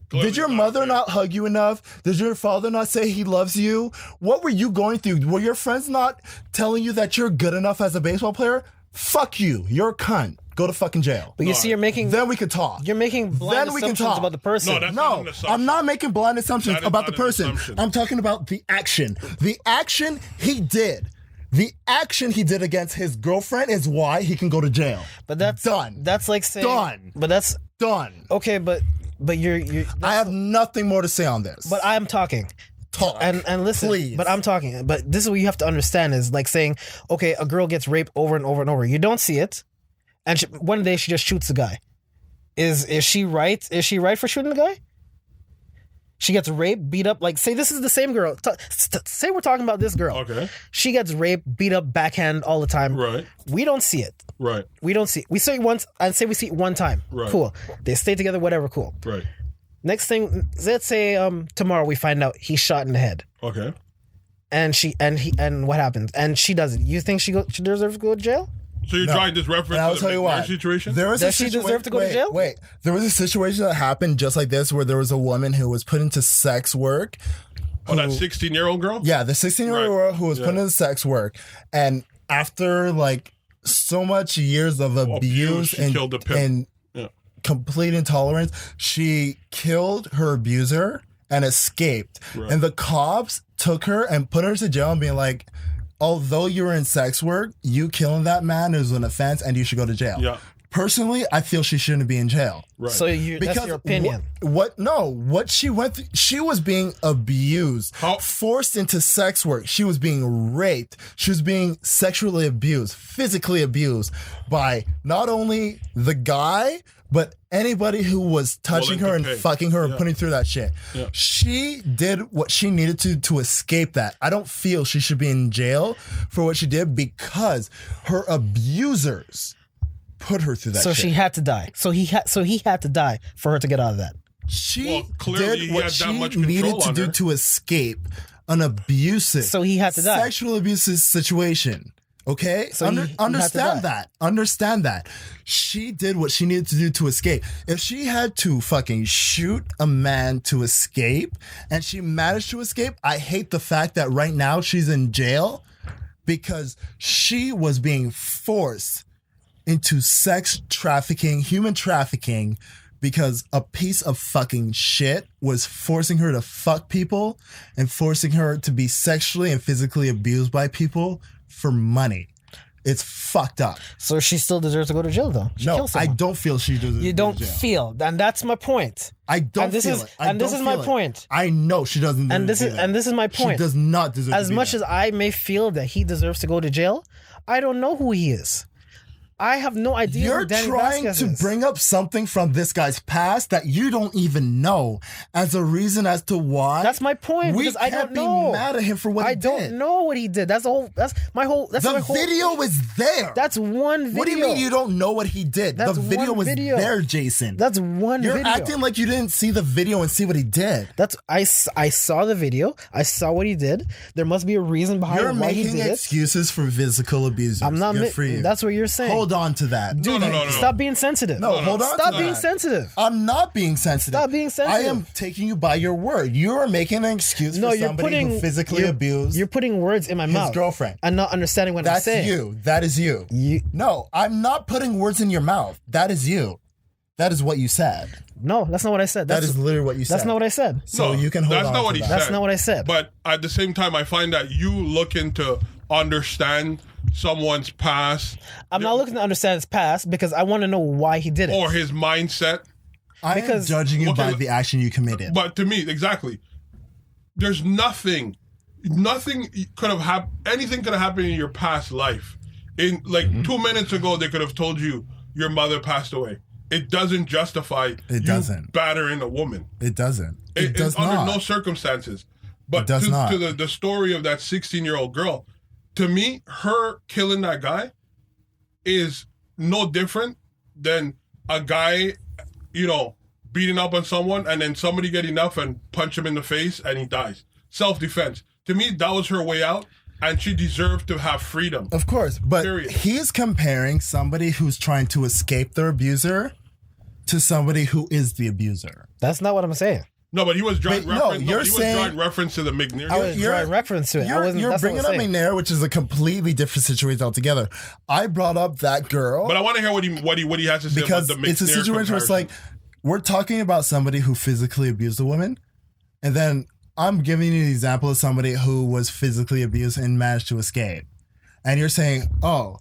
Did your mother not hug you enough? Did your father not say he loves you? What were you going through? Were your friends not telling you that you're good enough as a baseball player? Fuck you. You're a cunt. Go to fucking jail. But you see, you're making talk. You're making blind Then we can assumptions talk. about the person. No, that's not No, an assumption. I'm not making blind assumptions That is about not the an person. assumption. I'm talking about the action. The action he did. The action he did against his girlfriend is why he can go to jail. But that's done. That's like saying Done. But that's Done. okay. But you're. I have nothing more to say on this. But I'm talking. Talk. And listen, Please. but I'm talking. But this is what you have to understand is like saying, okay, a girl gets raped over and over and over. You don't see it, and one day she just shoots the guy. Is she right? Is she right for shooting the guy? She gets raped, beat up. Like, say this is the same girl. Say we're talking about this girl. Okay. She gets raped, beat up, backhand all the time. Right. We don't see it. Right. We don't see it. We see it once, and say we see it one time. Right. Cool. They stay together, whatever, cool. Right. Next thing, let's say tomorrow we find out he's shot in the head. Okay. And what happens? And she does it. You think she deserves to go to jail? So you're trying this reference And I'll to tell the you Big Bear why. situation? There was Does she deserve to go to jail? Wait, there was a situation that happened just like this where there was a woman who was put into sex work. Oh, that 16-year-old girl? Yeah, the 16-year-old Right. girl who was put into sex work. And after like so much years of abuse she killed the pimp. and Yeah. complete intolerance, she killed her abuser and escaped. Right. And the cops took her and put her to jail and being like, although you were in sex work, you killing that man is an offense and you should go to jail. Yeah. Personally, I feel she shouldn't be in jail. Right. So that's your opinion. What she went through, she was being abused, How- forced into sex work. She was being raped. She was being sexually abused, physically abused by not only the guy, but anybody who was touching her and pay. fucking her and putting through that shit. Yeah. She did what she needed to escape that. I don't feel she should be in jail for what she did because her abusers put her through that So shit. she had to die. So he had to die for her to get out of that. She Well, clearly he did what had that she much control needed to on do her. to escape an abusive, So he had to die. sexual abusive situation. Okay, So he had to understand die. that. Understand that. She did what she needed to do to escape. If she had to fucking shoot a man to escape, and she managed to escape, I hate the fact that right now she's in jail because she was being forced into sex trafficking, human trafficking, because a piece of fucking shit was forcing her to fuck people and forcing her to be sexually and physically abused by people for money. It's fucked up. So she still deserves to go to jail, though. She No, killed I someone. don't feel she deserves You to go don't to jail. feel, and that's my point. I don't and this feel is- it. I and this don't is my feel it. point. I know she doesn't. And this is my point. She does not deserve. As to be much there. as I may feel that he deserves to go to jail, I don't know who he is. I have no idea You're who Danny trying Vasquez to is. bring up something from this guy's past that you don't even know as a reason as to why. That's my point, We because I can't don't know. be mad at him for what I he don't did. know what he did. That's my whole. The video is there. That's one video. What do you mean you don't know what he did? That's the video one was video. there, Jason. That's one You're video. acting like you didn't see the video and see what he did. I saw the video. I saw what he did. There must be a reason behind You're why he making did it. excuses for physical abuse. I'm not. Good for you. That's what you're saying. Hold on to that. No, no, no, no. Stop being sensitive. No, hold on Stop to being that. sensitive. I'm not being sensitive. Stop being sensitive. I am taking you by your word. You are making an excuse No, for you're somebody putting who physically you're- abused You're putting words in my mouth. girlfriend. and not understanding what I'm That's saying. you. That is you. No, I'm not putting words in your mouth. That is you. That is what you said. No, that's not what I said. That is literally what you said. That's not what I said. So No, you can hold that's on not to what he that. said. That's not what I said. But at the same time, I find that you looking to understand someone's past I'm not looking to understand his past because I want to know why he did it. or his mindset. I am because- judging you Okay, by the action you committed. But to me, exactly, there's nothing could have happened. Anything could have happened in your past life. In like 2 minutes ago, they could have told you your mother passed away. It doesn't justify you doesn't. battering a woman. It doesn't. It does it's under not. no circumstances. But It does not. to the story of that 16-year-old girl, to me, her killing that guy is no different than a guy, beating up on someone and then somebody get enough and punch him in the face and he dies. Self-defense. To me, that was her way out, and she deserved to have freedom. Of course, but Period. he's comparing somebody who's trying to escape their abuser to somebody who is the abuser. That's not what I'm saying. No, but he was drawing But no, reference. you're He was saying- drawing reference to the McNair. I was You're- drawing reference to it. I wasn't, You're that's bringing what up I'm saying. McNair, which is a completely different situation altogether. I brought up that girl But I want to hear what he has to say because about the McNair it's a situation where it's comparison. like we're talking about somebody who physically abused a woman, and then I'm giving you an example of somebody who was physically abused and managed to escape, and you're saying, "Oh,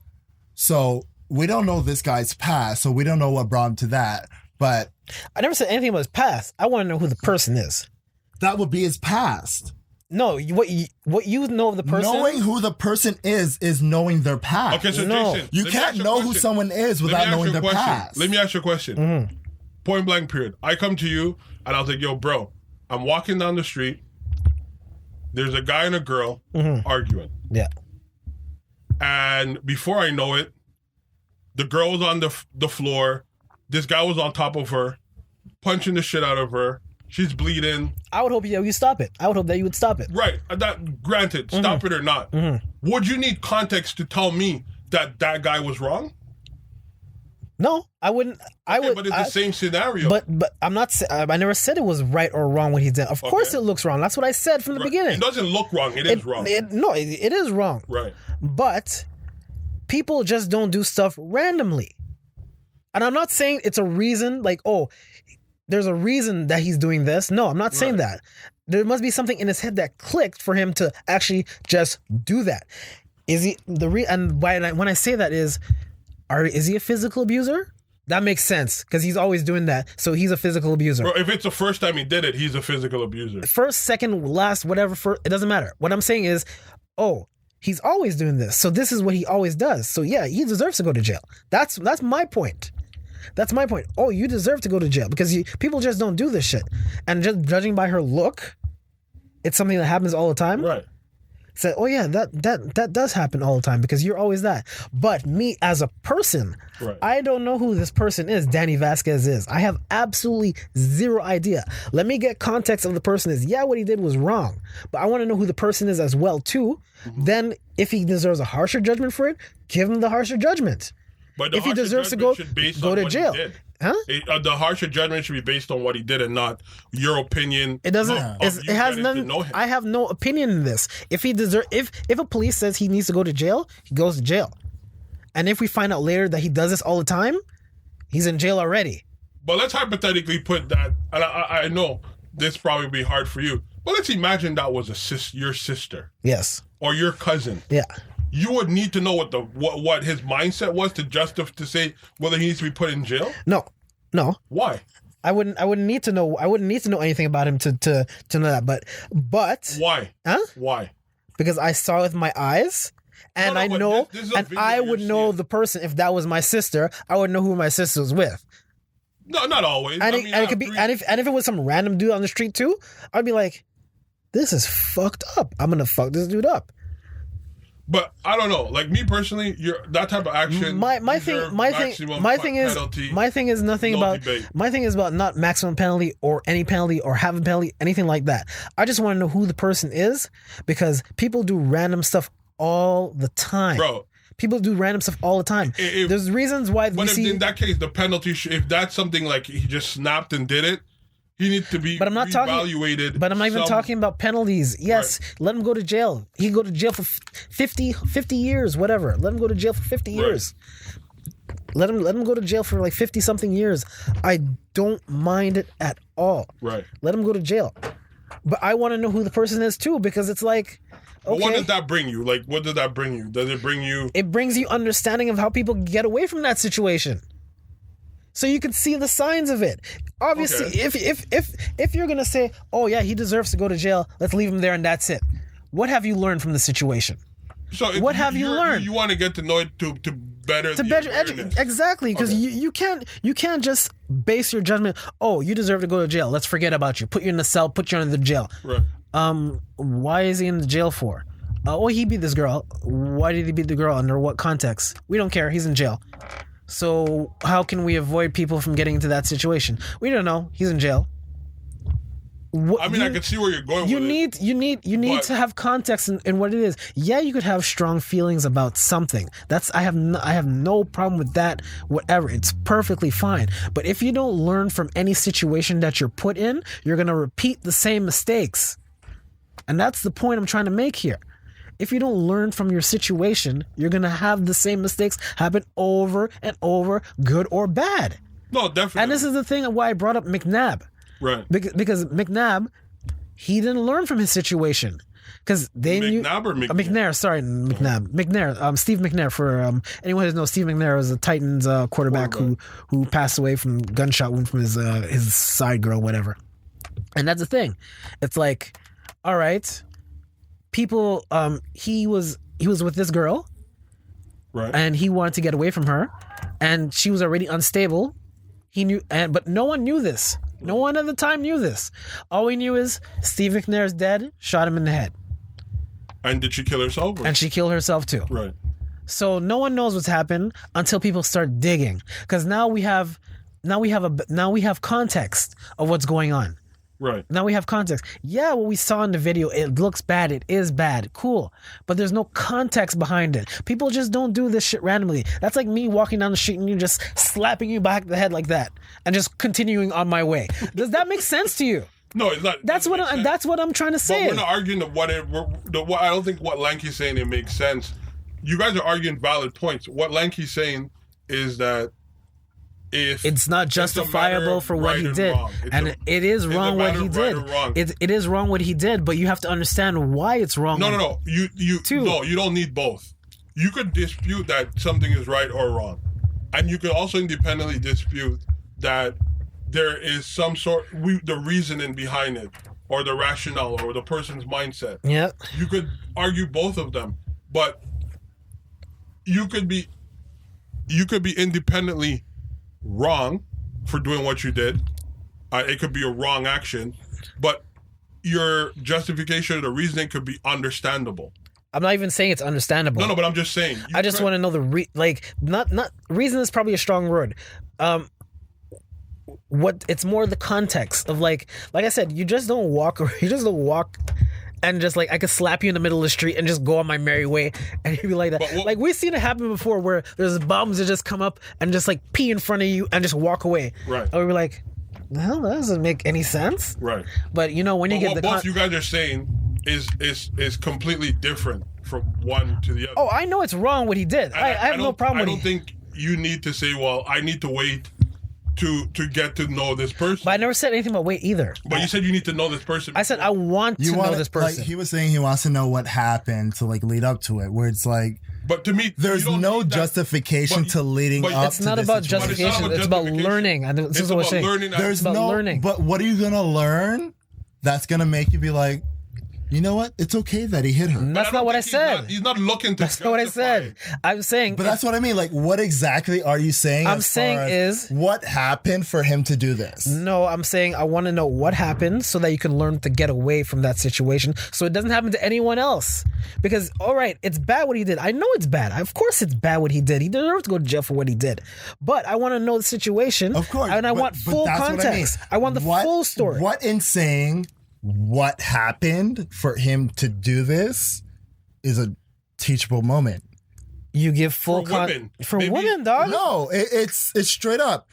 so we don't know this guy's past, so we don't know what brought him to that, but I never said anything about his past. I want to know who the person is. that would be his past." No, what you know of the person. Knowing who the person is knowing their past. Okay, so No. Jason, You let me can't ask you a know who question. someone is Let me without ask you knowing a their question. past. Let me ask you a question. Mm-hmm. Point blank period. I come to you and I was like, yo, bro, I'm walking down the street. There's a guy and a girl arguing. Yeah. And before I know it, the girl was on the floor. This guy was on top of her, punching the shit out of her. She's bleeding. I would hope you stop it. I would hope that you would stop it. Right. That granted, stop it or not. Would you need context to tell me that that guy was wrong? No, I wouldn't. I Yeah, would. but it's the same scenario. But I'm not. I never said it was right or wrong what he did. Of course, it looks wrong. That's what I said from the beginning. It doesn't look wrong. It is wrong. No, it is wrong. Right. But people just don't do stuff randomly. And I'm not saying it's a reason, like, oh, there's a reason that he's doing this. No, I'm not saying that. There must be something in his head that clicked for him to actually just do that. Is he and when I say that is he a physical abuser? That makes sense because he's always doing that. So he's a physical abuser. Bro, if it's the first time he did it, he's a physical abuser. First, second, last, whatever, it doesn't matter. What I'm saying is, oh, he's always doing this. So this is what he always does. So yeah, he deserves to go to jail. That's my point. That's my point. Oh, you deserve to go to jail because people just don't do this shit. And just judging by her look, it's something that happens all the time. Right. Say, oh yeah, that does happen all the time because you're always that. But me as a person, Right. I don't know who this person is. Danny Vasquez is. I have absolutely zero idea. Let me get context of the person is. Yeah, what he did was wrong, but I want to know who the person is as well too. Then, if he deserves a harsher judgment for it, give him the harsher judgment. But the If he harsher deserves to judgment go should be based go on to what he jail, did. huh? The harsher judgment should be based on what he did and not your opinion. It doesn't. of It you has getting to nothing. know him. I have no opinion in this. If a police says he needs to go to jail, he goes to jail. And if we find out later that he does this all the time, he's in jail already. But let's hypothetically put that, and I know this probably be hard for you, but let's imagine that was your sister Yes. or your cousin. Yeah. You would need to know what his mindset was to say whether he needs to be put in jail. No. Why? I wouldn't need to know. I wouldn't need to know anything about him to know that. But Why? huh? Why? Because I saw it with my eyes. And No, I but know, this is a and video I you're would know seeing. the person. If that was my sister, I would know who my sister was with. No, not always. And it could be, and if it was some random dude on the street too, I'd be like, "This is fucked up. I'm gonna fuck this dude up." But I don't know. Like me personally, that type of action. My deserve thing maximum is nothing no about debate. my thing is about not maximum penalty or any penalty or have a penalty, anything like that. I just want to know who the person is because people do random stuff all the time. Bro. People do random stuff all the time. There's reasons why we But see. in that case, the penalty, if that's something like he just snapped and did it, he needs to be But I'm not talking. reevaluated. But I'm not even talking about penalties. Yes, Right. let him go to jail. He can go to jail for 50 years, whatever. Let him go to jail for 50 years. Let him go to jail for like 50 something years. I don't mind it at all. Right. Let him go to jail. But I want to know who the person is too because it's like, But what okay, does that bring you? Like, what does that bring you? Does it bring you? it brings you understanding of how people get away from that situation. So you can see the signs of it. Obviously, Okay. if you're gonna say, "Oh yeah, he deserves to go to jail. Let's leave him there and that's it." What have you learned from the situation? So What have you learned? You want to get to know it to better To the better awareness. exactly because you can't just base your judgment. Oh, you deserve to go to jail. Let's forget about you. Put you in the cell. Put you in the jail. Right. Why is he in the jail for? Oh, he beat this girl. Why did he beat the girl? Under what context? We don't care. He's in jail. So how can we avoid people from getting into that situation? We don't know. He's in jail. I mean, I can see where you're going You with need But- to have context in what it is. Yeah, you could have strong feelings about something. I have no problem with that. Whatever, it's perfectly fine. But if you don't learn from any situation that you're put in, you're gonna repeat the same mistakes. And that's the point I'm trying to make here. If you don't learn from your situation, you're gonna have the same mistakes happen over and over, good or bad. it. No, definitely. And this is the thing why I brought up McNabb. right. Because McNabb, he didn't learn from his situation. Because they knew McNabb or McNair? McNair, sorry, McNabb, Steve McNair. For anyone who knows, Steve McNair was a Titans quarterback who passed away from gunshot wound from his side girl, whatever. And that's the thing. It's like, all right, people. He was with this girl, Right. and he wanted to get away from her, and she was already unstable. He knew, but no one knew this. No one at the time knew this. All we knew is Steve McNair's dead, shot him in the head, And did she kill herself? and she killed herself too. Right. So no one knows what's happened until people start digging, because now we have context of what's going on. Right. Now we have context. Yeah, what we saw in the video, it looks bad. It is bad. Cool. But there's no context behind it. People just don't do this shit randomly. That's like me walking down the street and you just slapping you back the head like that and just continuing on my way. Does that make sense to you? No, it's not. That's what I'm trying to But say. we're not arguing I don't think what Lanky's saying it makes sense. You guys are arguing valid points. What Lanky's saying is that if It's not justifiable for what he did, and it is wrong what he did. It is wrong what he did, but you have to understand why it's wrong. No. You don't need both. You could dispute that something is right or wrong, and you could also independently dispute that there is some the reasoning behind it, or the rationale, or the person's mindset. Yeah. You could argue both of them, but you could be independently wrong for doing what you did. It could be a wrong action, but your justification or the reasoning could be understandable. I'm not even saying it's understandable. No, but I'm just saying. I just want to know not reason is probably a strong word. What it's more the context of like I said, you just don't walk and just like I could slap you in the middle of the street and just go on my merry way and you'd be like that. Like we've seen it happen before where there's bums that just come up and just like pee in front of you and just walk away. Right. And we'd be like, the hell, that doesn't make any sense. Right. But you know when you get what both you guys are saying is completely different from one to the other. Oh, I know it's wrong what he did. I have no problem with it. I don't think you need to say, well, I need to wait to get to know this person. But I never said anything about wait either. But you said you need to know this person. I said I want to know this person. Like, he was saying he wants to know what happened to like lead up to it, where it's like but to me, there's no justification to leading up. It's not to about this justification. It's about learning. And this is what we're saying. There's about learning. But what are you gonna learn that's gonna make you be like, you know what? It's okay that he hit her. That's not what I said. He's not looking to. That's not what I said. I'm saying. But that's what I mean. Like, what exactly are you saying? I'm saying is what happened for him to do this. No, I'm saying I want to know what happened so that you can learn to get away from that situation, so it doesn't happen to anyone else. Because all right, it's bad what he did. I know it's bad. Of course, it's bad what he did. He deserves to go to jail for what he did. But I want to know the situation. Of course, and I want full context. I want the full story. What in saying what happened for him to do is a teachable moment. You give full for women, dog. No, it's straight up.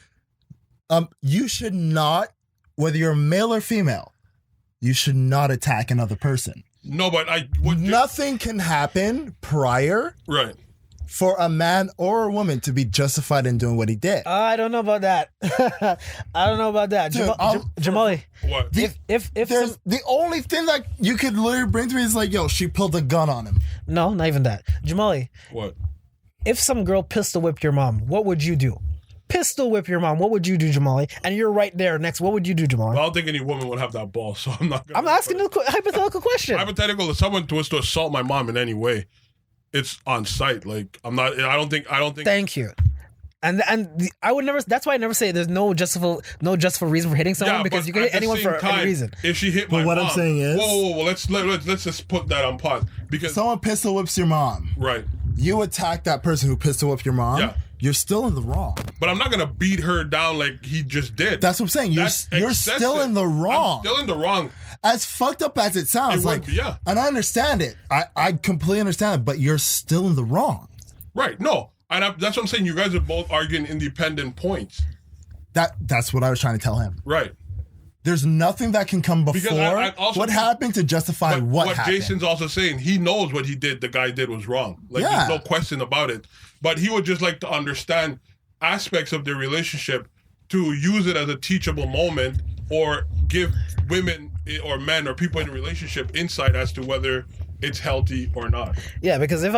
You should not, whether you're male or female, you should not attack another person. No, but nothing can happen prior. Right. For a man or a woman to be justified in doing what he did. I don't know about that. I don't know about that. Dude, Jamali. What? If there's the only thing that you could literally bring to me is like, yo, she pulled a gun on him. No, not even that. Jamali. What? If some girl pistol whipped your mom, what would you do? Pistol whip your mom. What would you do, Jamali? And you're right there next. What would you do, Jamali? Well, I don't think any woman would have that ball, so I'm not. I'm asking a hypothetical question. Hypothetical. If someone was to assault my mom in any way, it's on site. Like I'm not. I don't think. Thank you. I would never. That's why I never say there's no justifiable reason for hitting someone because you can hit anyone for any reason. If she hit my mom, what I'm saying is, whoa, let's just put that on pause because someone pistol whips your mom. Right. You attack that person who pistol whipped your mom. Yeah. you're still in the wrong. But I'm not gonna beat her down like he just did. That's what I'm saying. You're That's still in the wrong. I'm still in the wrong. As fucked up as it sounds, It would be, yeah. and I understand it. I completely understand it, but you're still in the wrong. Right. No. And that's what I'm saying. You guys are both arguing independent points. That's what I was trying to tell him. Right. There's nothing that can come before I also what think- happened to justify But what happened. Jason's also saying, he knows what he did, the guy did was wrong. Like, Yeah. there's no question about it. But he would just like to understand aspects of their relationship to use it as a teachable moment or give women or men or people in a relationship insight as to whether it's healthy or not. Yeah, because if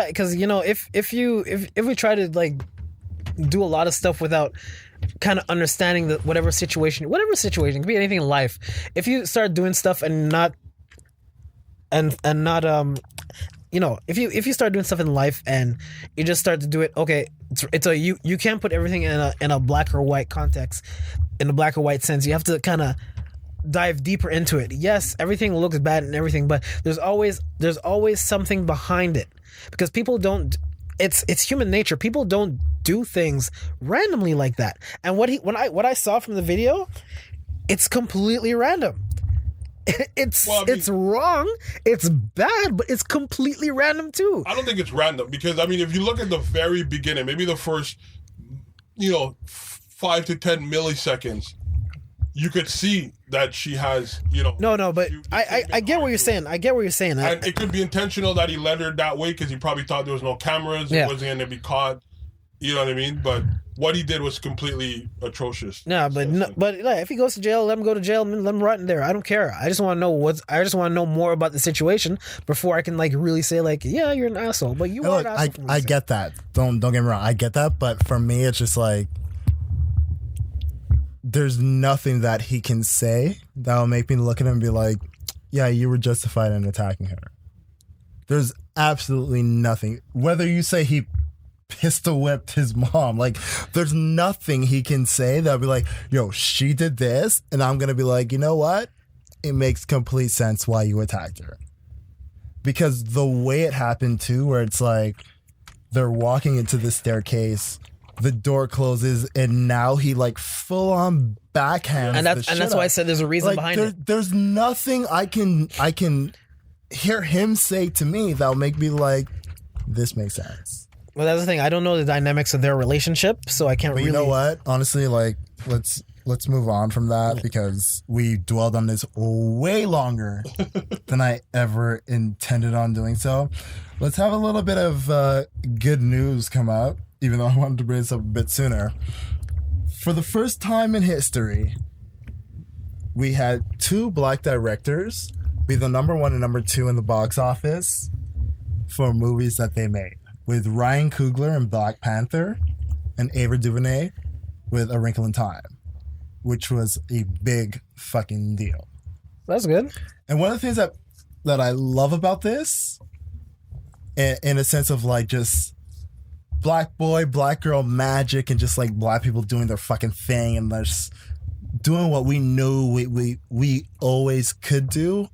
we try to like do a lot of stuff without kind of understanding that whatever situation, it could be anything in life. If you start doing stuff and not if you start doing stuff in life and you just start to do it, okay, you can't put everything in a black or white context, in a black or white sense. You have to kind of dive deeper into it. Yes, everything looks bad and everything, but there's always something behind it, because people don't. It's human nature. People don't do things randomly like that. And what I saw from the video, it's completely random. It's wrong. It's bad, but it's completely random too. I don't think it's random because, I mean, if you look at the very beginning, maybe the first, 5 to 10 milliseconds, you could see that she has, No, but I get what you're saying. I get what you're saying. And it could be intentional that he led her that way because he probably thought there was no cameras. Yeah. It wasn't going to be caught. You know what I mean? But what he did was completely atrocious. But if he goes to jail, let him go to jail. Let him rot in there. I don't care. I just want to know more about the situation before I can like really say like, yeah, you're an asshole. But you are an asshole. I get that. Don't get me wrong. I get that. But for me, it's just like there's nothing that he can say that will make me look at him and be like, yeah, you were justified in attacking her. There's absolutely nothing. Whether you say he pistol whipped his mom, like there's nothing he can say that'll be like, yo, she did this, and I'm gonna be like, you know what? It makes complete sense why you attacked her. Because the way it happened too, where it's like they're walking into the staircase, the door closes, and now he like full on backhands. And that's why I said there's a reason behind it. There's nothing I can hear him say to me that'll make me like, this makes sense. Well, that's the thing. I don't know the dynamics of their relationship, so I can't But really. you know what? Honestly, like let's move on from that because we dwelled on this way longer than I ever intended on doing so. Let's have a little bit of good news come up, even though I wanted to bring this up a bit sooner. For the first time in history, we had 2 black directors be the number 1 and number 2 in the box office for movies that they made, with Ryan Coogler in Black Panther and Ava DuVernay with A Wrinkle in Time, which was a big fucking deal. That's good. And one of the things that I love about this, in a sense of like just black boy, black girl magic, and just like black people doing their fucking thing and just doing what we knew we always could do,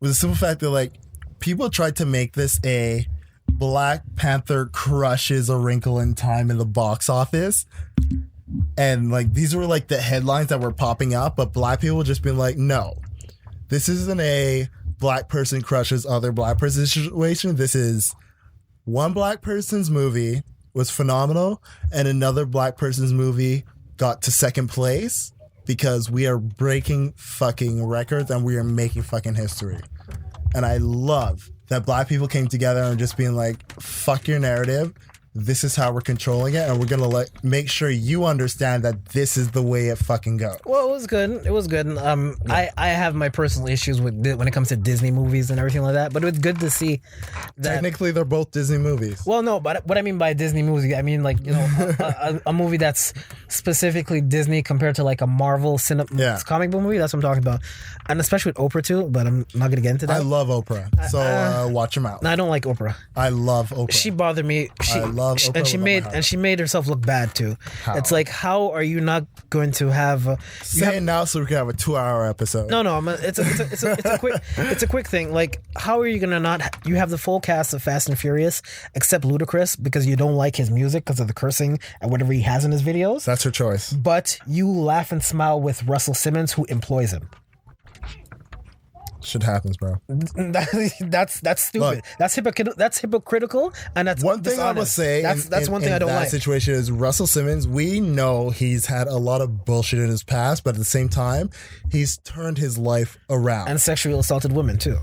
was the simple fact that like people tried to make this a Black Panther crushes A Wrinkle in Time in the box office, and like these were like the headlines that were popping up, but black people just being like, no, this isn't a black person crushes other black person situation. This is one black person's movie was phenomenal and another black person's movie got to second place because we are breaking fucking records and we are making fucking history. And I love that black people came together and just being like, fuck your narrative. This is how we're controlling it, and we're gonna make sure you understand that this is the way it fucking goes. Well, it was good. It was good. I have my personal issues with when it comes to Disney movies and everything like that, but it was good to see that. Technically, they're both Disney movies. Well, no, but what I mean by Disney movie, I mean like, you know, a movie that's specifically Disney compared to like a Marvel comic book movie. That's what I'm talking about, and especially with Oprah too. But I'm not gonna get into that. I love Oprah, so watch your mouth. No, I don't like Oprah. I love Oprah. She bothered me. I love love Oprah and she with all made my heart. and she made herself look bad too. How? It's like, how are you not going to have? Say it now so we can have a 2-hour episode. No, it's a quick thing. Like, how are you gonna not? You have the full cast of Fast and Furious except Ludacris because you don't like his music because of the cursing and whatever he has in his videos. That's her choice. But you laugh and smile with Russell Simmons, who employs him. Shit happens, bro. That's stupid. Look. That's hypocritical, and that's One thing I will dishonest. say, That's one thing I don't that like. situation is Russell Simmons. We know he's had a lot of bullshit in his past, but at the same time, he's turned his life around. And sexually assaulted women too.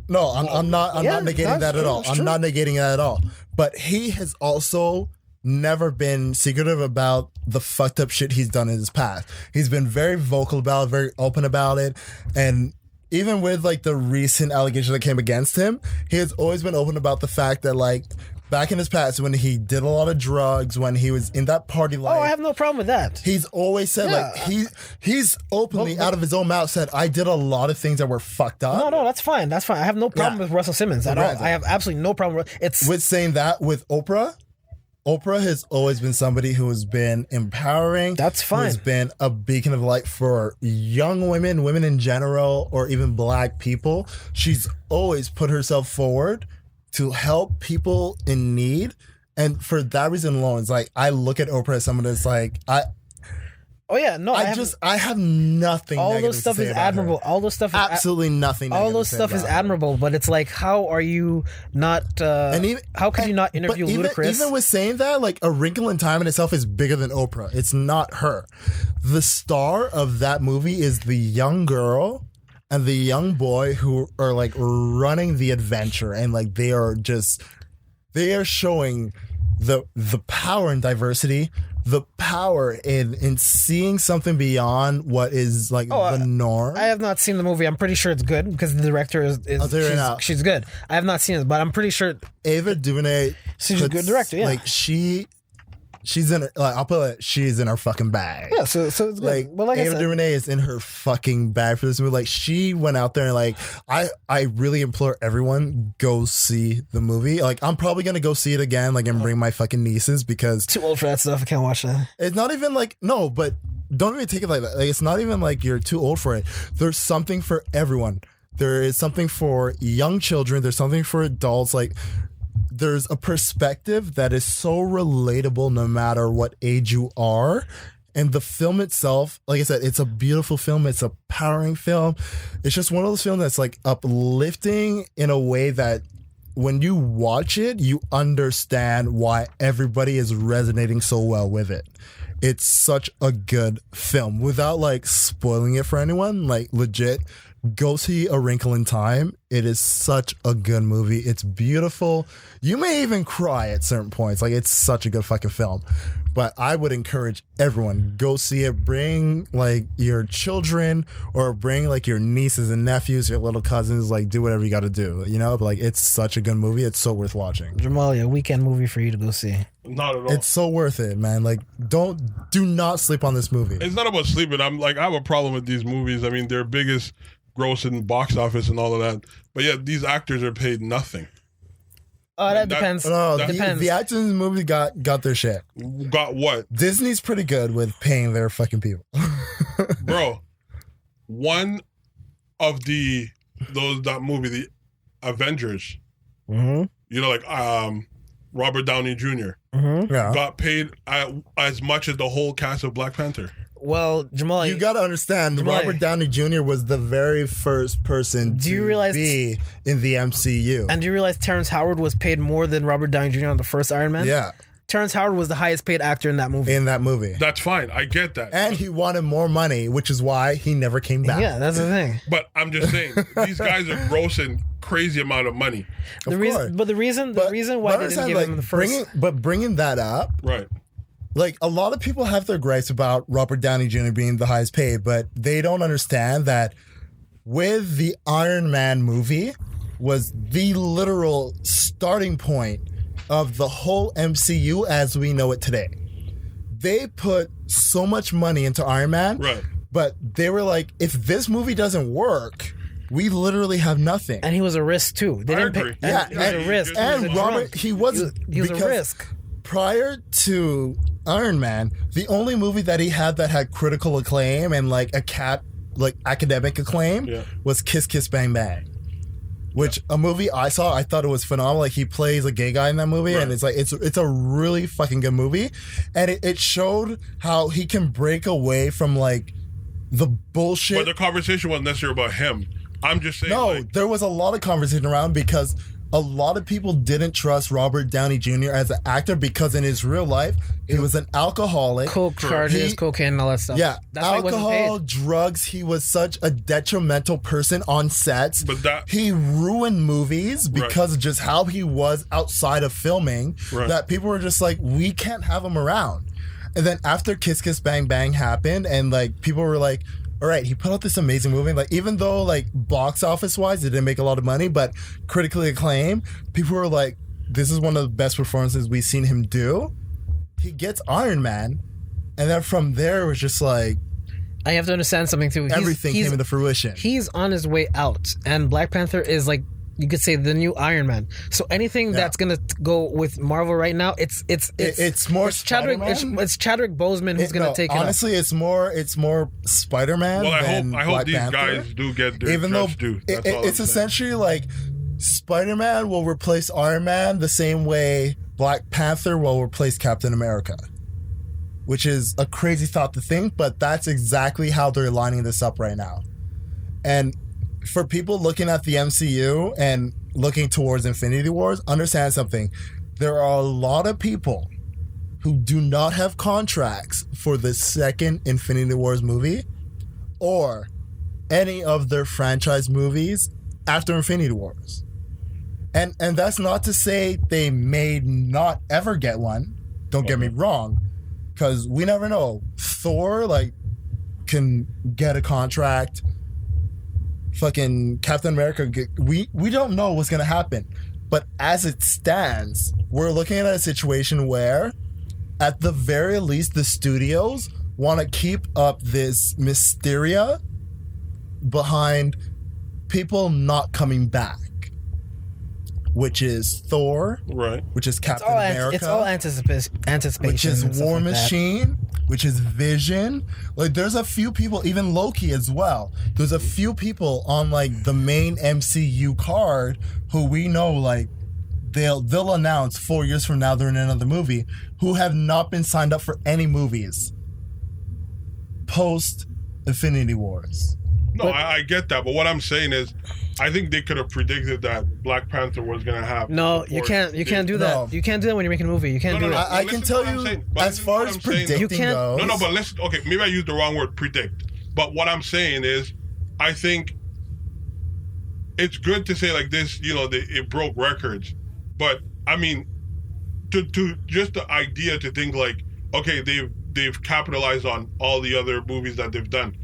No, I'm not. I'm Yeah, not negating that's that at true, all. that's I'm true. not negating that at all. But he has also never been secretive about the fucked up shit he's done in his past. He's been very vocal about it, very open about it, and even with like the recent allegations that came against him, he has always been open about the fact that like back in his past when he did a lot of drugs, when he was in that party life. Oh, I have no problem with that. He's always said Yeah. like he's openly out of his own mouth said I did a lot of things that were fucked up. No, that's fine. That's fine. I have no problem Yeah. with Russell Simmons at all. Right. I have absolutely no problem with it's. With saying that with Oprah has always been somebody who has been empowering. That's Who has fine. been a beacon of light for young women in general, or even black people. She's always put herself forward to help people in need. And for that reason alone, it's like I look at Oprah as someone that's like Oh yeah, no. I have, have nothing. all negative those stuff to say is about her. admirable. All those stuff is Absolutely nothing. all negative those to say stuff is about her. admirable, but it's like, how are you not? How could you not interview but Ludacris? Even with saying that, like A Wrinkle in Time in itself is bigger than Oprah. It's not her. The star of that movie is the young girl and the young boy who are like running the adventure, and like they are showing the power and diversity, the power in seeing something beyond what is like the norm. I have not seen the movie. I'm pretty sure it's good because the director is I'll tell you right now. she's good. I have not seen it, but I'm pretty sure. Ava DuVernay, She's a good director, yeah. Like she's in. Like I'll put it. She's in her fucking bag. Yeah, so it's good. Like, But like I Ava said, DuVernay is in her fucking bag for this movie. Like she went out there and like I really implore everyone go see the movie. Like I'm probably gonna go see it again. Like and bring my fucking nieces because too old for that stuff. I can't watch that. it's not even like no, but don't even take it like that. Like it's not even like you're too old for it. There's something for everyone. There is something for young children. There's something for adults. Like there's a perspective that is so relatable no matter what age you are. And the film itself, like I said, it's a beautiful film. It's a powering film. It's just one of those films that's like uplifting in a way that when you watch it, you understand why everybody is resonating so well with it. It's such a good film without like spoiling it for anyone. Like legit, go see A Wrinkle in Time. It is such a good movie. It's beautiful. You may even cry at certain points. Like it's such a good fucking film. But I would encourage everyone, go see it. Bring like your children or bring like your nieces and nephews, your little cousins, like do whatever you got to do, you know? But like it's such a good movie. It's so worth watching. Jamalia, a weekend movie for you to go see. Not at all. It's so worth it, man. Like do not sleep on this movie. It's not about sleeping. I have a problem with these movies. I mean, their biggest gross in box office and all of that. But yeah, these actors are paid nothing. Oh, that That- depends. No, It depends. the actors in the movie got their shit. Got what? Disney's pretty good with paying their fucking people. Bro, one of that movie, the Avengers, Mm-hmm. you know, like Robert Downey Jr. Mm-hmm. Yeah. got paid as much as the whole cast of Black Panther. Well, Jamal, You got to understand, Right. Robert Downey Jr. was the very first person Do you to realize- be in the MCU. and do you realize Terrence Howard was paid more than Robert Downey Jr. on the first Iron Man? Yeah, Terrence Howard was the highest paid actor in that movie. in that movie. That's fine. I get that. And he wanted more money, which is why he never came back. Yeah, that's the thing. But I'm just saying, these guys are grossing crazy amount of money. The Of reason, course. but the reason why they didn't understand, give like, him the first. bringing that up, Right. like a lot of people have their gripes about Robert Downey Jr. being the highest paid, but they don't understand that with the Iron Man movie was the literal starting point of the whole MCU as we know it today. They put so much money into Iron Man, Right. but they were like, if this movie doesn't work, We literally have nothing. And he was a risk too. They I didn't agree. pay. Yeah, He was a risk. and He was a Robert, drunk. he was He was a because risk. Prior to Iron Man, the only movie that he had that had critical acclaim and like academic acclaim Yeah. was Kiss Kiss Bang Bang. Which a movie I saw, I thought it was phenomenal. Like he plays a gay guy in that movie, Right. and it's like it's a really fucking good movie, and it showed how he can break away from like the bullshit. But the conversation wasn't necessarily about him. I'm just saying. No, like, there was a lot of conversation around because a lot of people didn't trust Robert Downey Jr. as an actor because in his real life he was an alcoholic. Coke charges, He- cocaine, and all that stuff. Yeah, That's why he wasn't alcohol, paid. drugs. He was such a detrimental person on sets. But that- he ruined movies because of just how he was outside of filming. Right. That people were just like, we can't have him around. And then after Kiss Kiss Bang Bang happened, and like people were like, all right, he put out this amazing movie. Like even though like box office wise it didn't make a lot of money, but critically acclaimed, people were like, this is one of the best performances we've seen him do. He gets Iron Man, and then from there it was just like I have to understand something too. everything came into fruition. He's on his way out, and Black Panther is like, you could say, the new Iron Man. So anything that's gonna go with Marvel right now, it's more Chadwick. Spider-Man? It's Chadwick Boseman who's gonna take it. Honestly, it's more Spider-Man. well, than I hope Black these Panther. guys do get their Even though just due. it- That's all it's I'm saying. essentially like Spider-Man will replace Iron Man the same way Black Panther will replace Captain America, which is a crazy thought to think, but that's exactly how they're lining this up right now. And for people looking at the MCU and looking towards Infinity Wars, understand something. There are a lot of people who do not have contracts for the second Infinity Wars movie or any of their franchise movies after Infinity Wars. And that's not to say they may not ever get one. Don't get me wrong, because we never know. Thor like can get a contract. Fucking Captain America, we don't know what's gonna happen. But as it stands, we're looking at a situation where, at the very least, the studios want to keep up this mysteria behind people not coming back, which is Thor, Right. which is It's Captain all, America, it's all anticipation. which is and stuff War like that. Machine, which is Vision. Like, there's a few people, even Loki as well. There's a few people on like the main MCU card who we know like they'll announce 4 years from now they're in another movie, who have not been signed up for any movies post Infinity Wars. No, I get that, but what I'm saying is, I think they could have predicted that Black Panther was gonna happen. No, you before can't. You they- can't do that. No. You can't do that when you're making a movie. You can't No, do no, that. I listen can to tell what I'm you, saying. But as listen to far what as I'm saying. predicting You can't- goes. No, but let's. Okay, maybe I used the wrong word, predict. But what I'm saying is, I think it's good to say like this. You know, it broke records, but I mean, to just the idea to think like, okay, they've capitalized on all the other movies that they've done.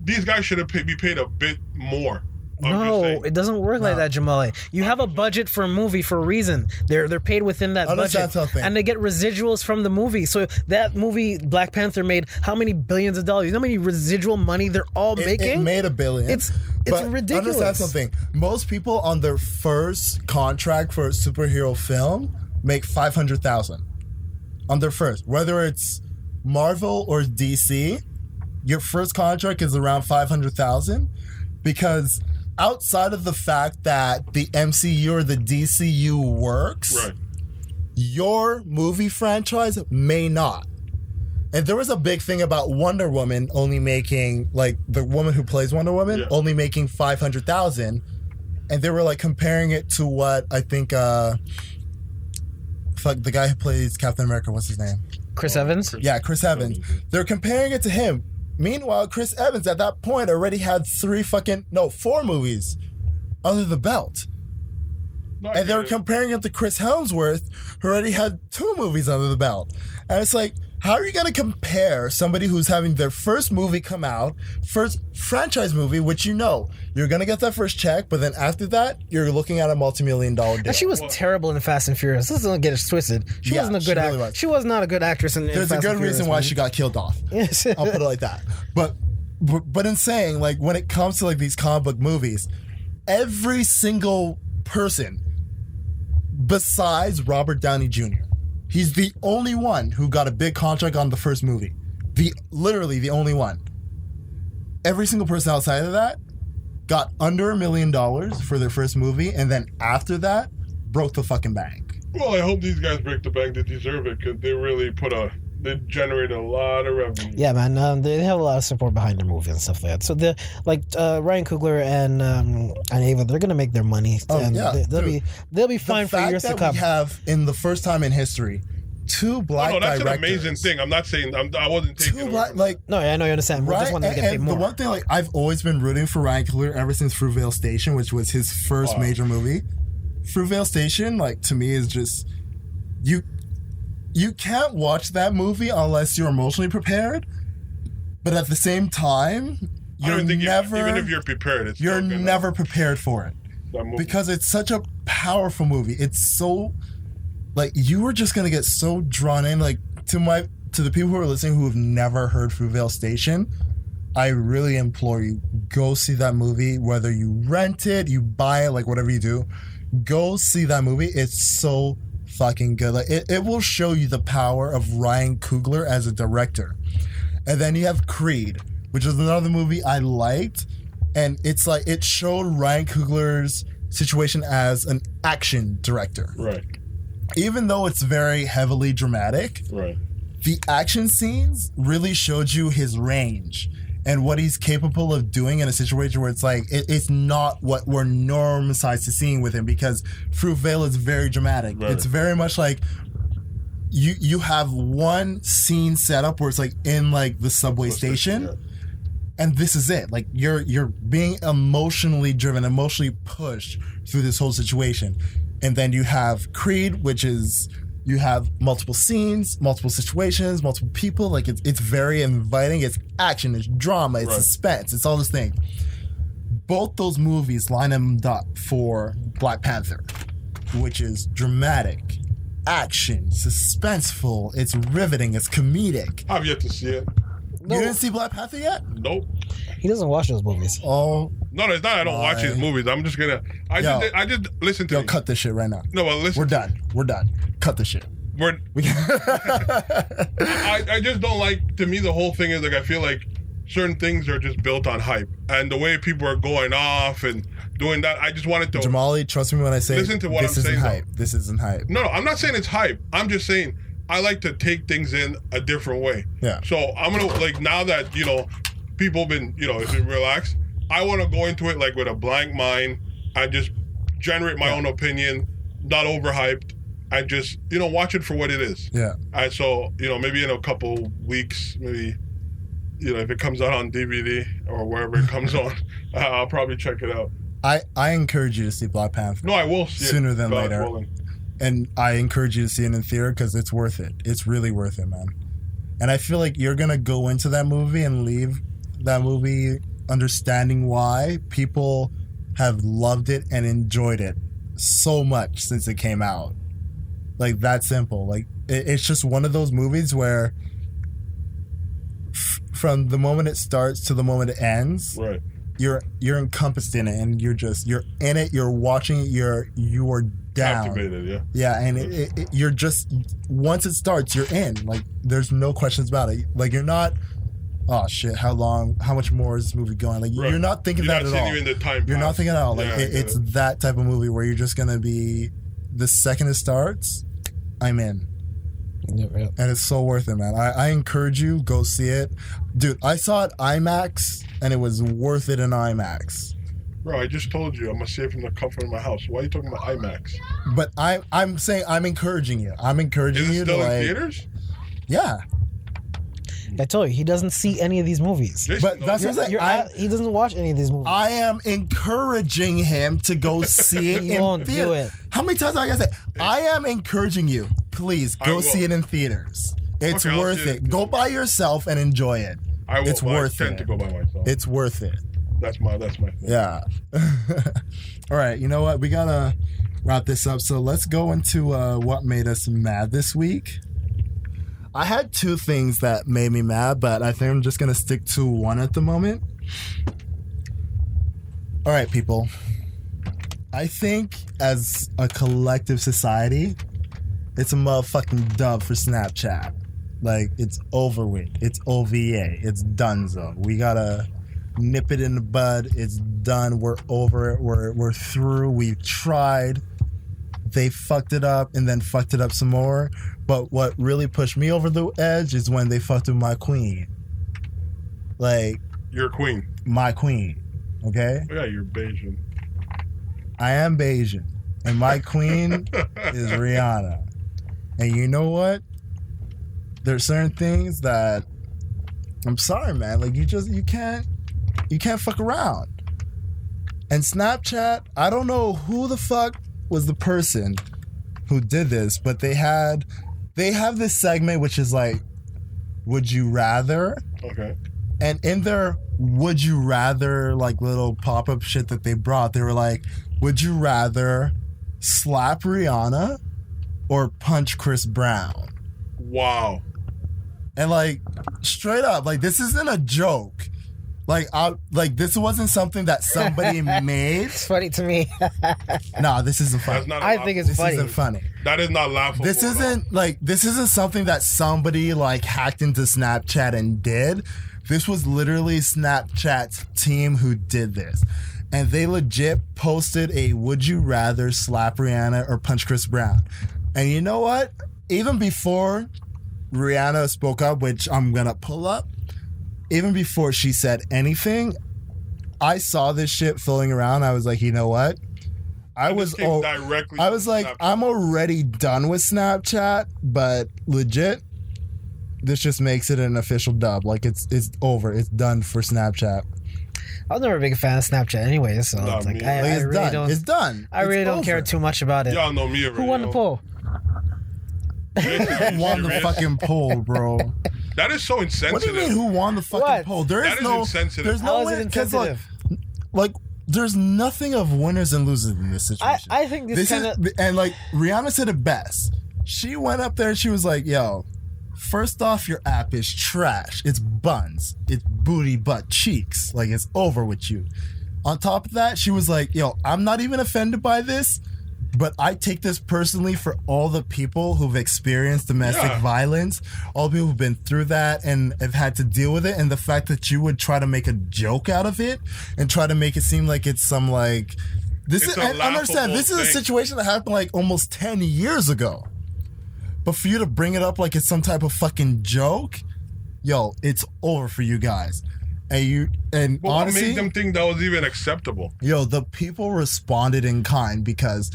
These guys should have be paid a bit more. I'm just No, saying. it doesn't work like that, Jamali. You have a budget for a movie for a reason. They're paid within that Understand budget, something. and they get residuals from the movie. So that movie, Black Panther, made how many billions of dollars? You know how many residual money they're all It making? made $1 billion. It's But ridiculous. Understand something. Most people on their first contract for a superhero film make $500,000 on their first. Whether it's Marvel or DC, your first contract is around $500,000 because outside of the fact that the MCU or the DCU works, Right. your movie franchise may not. And there was a big thing about Wonder Woman only making, like, the woman who plays Wonder Woman Yeah. only making $500,000, and they were like comparing it to what I think the guy who plays Captain America, what's his name? Chris Evans. Yeah, Chris Evans. They're comparing it to him. Meanwhile, Chris Evans at that point already had 4 movies under the belt. No, I And they were get it. comparing it to Chris Hemsworth, who already had 2 movies under the belt. And it's like, how are you going to compare somebody who's having their first movie come out, first franchise movie, which you know, you're going to get that first check, but then after that, you're looking at a multi-million-dollar deal. And she was terrible in Fast and Furious. Let's not get it twisted. She Yeah, wasn't a she good really actress. was. She was not a good actress in There's Fast a good and Furious, reason why man. she got killed off. Yes. I'll put it like that. But but in saying, like, when it comes to like these comic book movies, every single person besides Robert Downey Jr., he's the only one who got a big contract on the first movie. Literally the only one. Every single person outside of that got under $1 million for their first movie, and then after that, broke the fucking bank. Well, I hope these guys break the bank. They deserve it because they really they generate a lot of revenue. Yeah, man, they have a lot of support behind their movie and stuff like that. So Ryan Coogler and Ava, they're gonna make their money. Oh, and yeah, they'll be fine for years to come. We have, in the first time in history, two black directors. That's an amazing thing. I'm not saying I wasn't taking two black, like, no, I know you understand. We just want them to get paid more. The one thing, like, I've always been rooting for Ryan Coogler ever since Fruitvale Station, which was his first major movie. Fruitvale Station, like, to me, is just you can't watch that movie unless you're emotionally prepared, but at the same time, even if you're prepared, you're never prepared for it because it's such a powerful movie. It's so, like, you are just gonna get so drawn in. Like, to the people who are listening who have never heard Fruitvale Station, I really implore you, go see that movie. Whether you rent it, you buy it, like, whatever you do, go see that movie. It's so fucking good. Like, it will show you the power of Ryan Coogler as a director. And then you have Creed, which is another movie I liked, and it's like, it showed Ryan Coogler's situation as an action director. Right. Even though it's very heavily dramatic, right, the action scenes really showed you his range and what he's capable of doing in a situation where it's like, it's not what we're normalized to seeing with him, because Fruitvale is very dramatic. Right. It's very much like you have one scene set up where it's like in like the subway station, yeah, and this is it. Like, you're being emotionally driven, emotionally pushed through this whole situation. And then you have Creed, which is, you have multiple scenes, multiple situations, multiple people. Like, it's very inviting. It's action, it's drama, it's suspense, it's all this thing. Both those movies line them up for Black Panther, which is dramatic, action, suspenseful, it's riveting, it's comedic. I've yet to see it. No. You didn't see Black Panther yet? Nope. He doesn't watch those movies. Oh. No, it's not. I don't watch his movies. I'm just gonna. I just listen to. Yo, cut this shit right now. No, but listen. We're done. We're done. Cut this shit. I just don't like. To me, the whole thing is like, I feel like certain things are just built on hype, and the way people are going off and doing that, I just wanted to. Jamali, trust me when I say, listen to what I'm saying. This isn't hype. This isn't hype. No, I'm not saying it's hype. I'm just saying I like to take things in a different way. Yeah. So I'm gonna, like, now that people been it's been relaxed, I want to go into it like with a blank mind and just generate my own opinion, not overhyped, and just watch it for what it is. Yeah. And so maybe in a couple weeks, maybe if it comes out on DVD or wherever it comes on, I'll probably check it out. I encourage you to see Black Panther. No, I will see sooner it than later. And I encourage you to see it in theater because it's worth it. It's really worth it, man. And I feel like you're gonna go into that movie and leave that movie understanding why people have loved it and enjoyed it so much since it came out. Like, that simple. Like, it's just one of those movies where from the moment it starts to the moment it ends, right, you're encompassed in it, and you're in it, you're watching it, you're down. Captivated, yeah, and you're just, once it starts, you're in. Like, there's no questions about it. Like, you're not, oh shit, how much more is this movie going? Like, you're not thinking that at all. You're not thinking at all. Like, it's that type of movie where you're just gonna be, the second it starts, I'm in. Yep. And it's so worth it, man. I encourage you, go see it. Dude, I saw it IMAX, and it was worth it in IMAX. Bro, I just told you I'm gonna see it from the comfort of my house. Why are you talking about IMAX? But I'm saying, I'm encouraging you. I'm encouraging you to, like... Is it still in theaters? Yeah. I told you, he doesn't see any of these movies. But that's what I'm saying. He doesn't watch any of these movies. I am encouraging him to go see it He in won't theater. do it. How many times do I gotta say? I am encouraging you. Please go see it in theaters. It's worth it. Go by yourself and enjoy it. I will. It's worth I tend to go by myself. It's worth it. That's my thing. Yeah. All right. You know what? We gotta wrap this up. So let's go into what made us mad this week. I had two things that made me mad, but I think I'm just gonna stick to one at the moment. All right, people. I think as a collective society, it's a motherfucking dub for Snapchat. Like, it's over with. It's OVA. It's donezo. We gotta nip it in the bud. It's done. We're over it. We're through. We've tried. They fucked it up and then fucked it up some more. But what really pushed me over the edge is when they fucked with my queen. Like, You're a queen. my queen. Okay? Oh, yeah, you're Bayesian. I am Bayesian. And my queen is Rihanna. And you know what? There's certain things that I'm sorry, man. Like, you can't fuck around. And Snapchat, I don't know who the fuck was the person who did this, but they have this segment which is like, would you rather? Okay. And in their would you rather like little pop-up shit that they brought, they were like, would you rather slap Rihanna or punch Chris Brown? Wow. And like straight up, like this isn't a joke. Like this wasn't something that somebody made. It's funny to me. No, this isn't funny. That's not I think it's This funny. isn't funny. That is not laughable. This at all. isn't something that somebody like hacked into Snapchat and did. This was literally Snapchat's team who did this. And they legit posted a would you rather slap Rihanna or punch Chris Brown. And you know what? Even before Rihanna spoke up, which I'm gonna pull up, even before she said anything, I saw this shit filling around. I was like, you know what? I was This came directly I from was like, Snapchat. I'm already done with Snapchat, but legit, this just makes it an official dub. Like it's over. It's done for Snapchat. I was never a big fan of Snapchat anyway, so Nah, it's like me I, either. Like, I it's really done. don't. It's done. I really don't care too much about it. Y'all know me already. Who won the yo. poll? Who won the fucking poll, bro? That is so What insensitive. do you mean? Who won the fucking What? poll? There That is is no. insensitive. There's no How is way. it 'cause, insensitive? like, there's nothing of winners and losers in this situation. I think this kind of. and like Rihanna said it best. She went up there and she was like, "Yo, first off, your app is trash. It's buns. It's booty, butt, cheeks. Like it's over with you." On top of that, she was like, "Yo, I'm not even offended by this, but I take this personally for all the people who've experienced domestic Yeah. violence, all the people who've been through that and have had to deal with it, and the fact that you would try to make a joke out of it and try to make it seem like it's some like this It's is. a I understand this is a laughable thing. situation that happened like almost 10 years ago, but for you to bring it up like it's some type of fucking joke, yo, it's over for you guys." And But honestly, what made them think that was even acceptable? yo, the people responded in kind because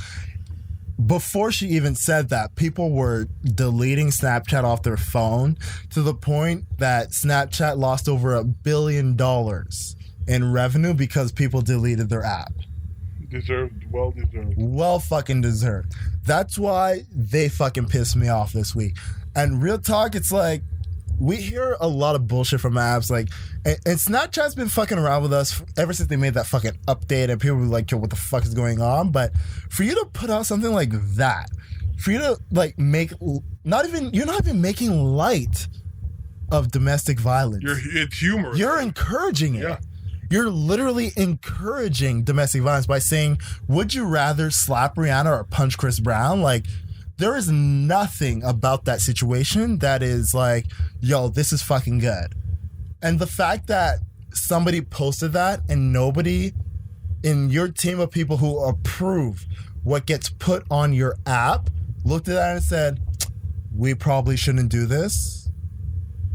before she even said that, people were deleting Snapchat off their phone to the point that Snapchat lost over $1 billion in revenue because people deleted their app. Deserved, well deserved. Well fucking deserved. That's why they fucking pissed me off this week. And real talk, it's like, we hear a lot of bullshit from apps, like, and Snapchat's been fucking around with us ever since they made that fucking update, and people were like, yo, what the fuck is going on? But for you to put out something like that, for you to like make, you're not even making light of domestic violence. It's humorous. You're encouraging it. Yeah. You're literally encouraging domestic violence by saying, would you rather slap Rihanna or punch Chris Brown? Like, there is nothing about that situation that is like, yo, this is fucking good. And the fact that somebody posted that and nobody in your team of people who approve what gets put on your app looked at that and said, we probably shouldn't do this.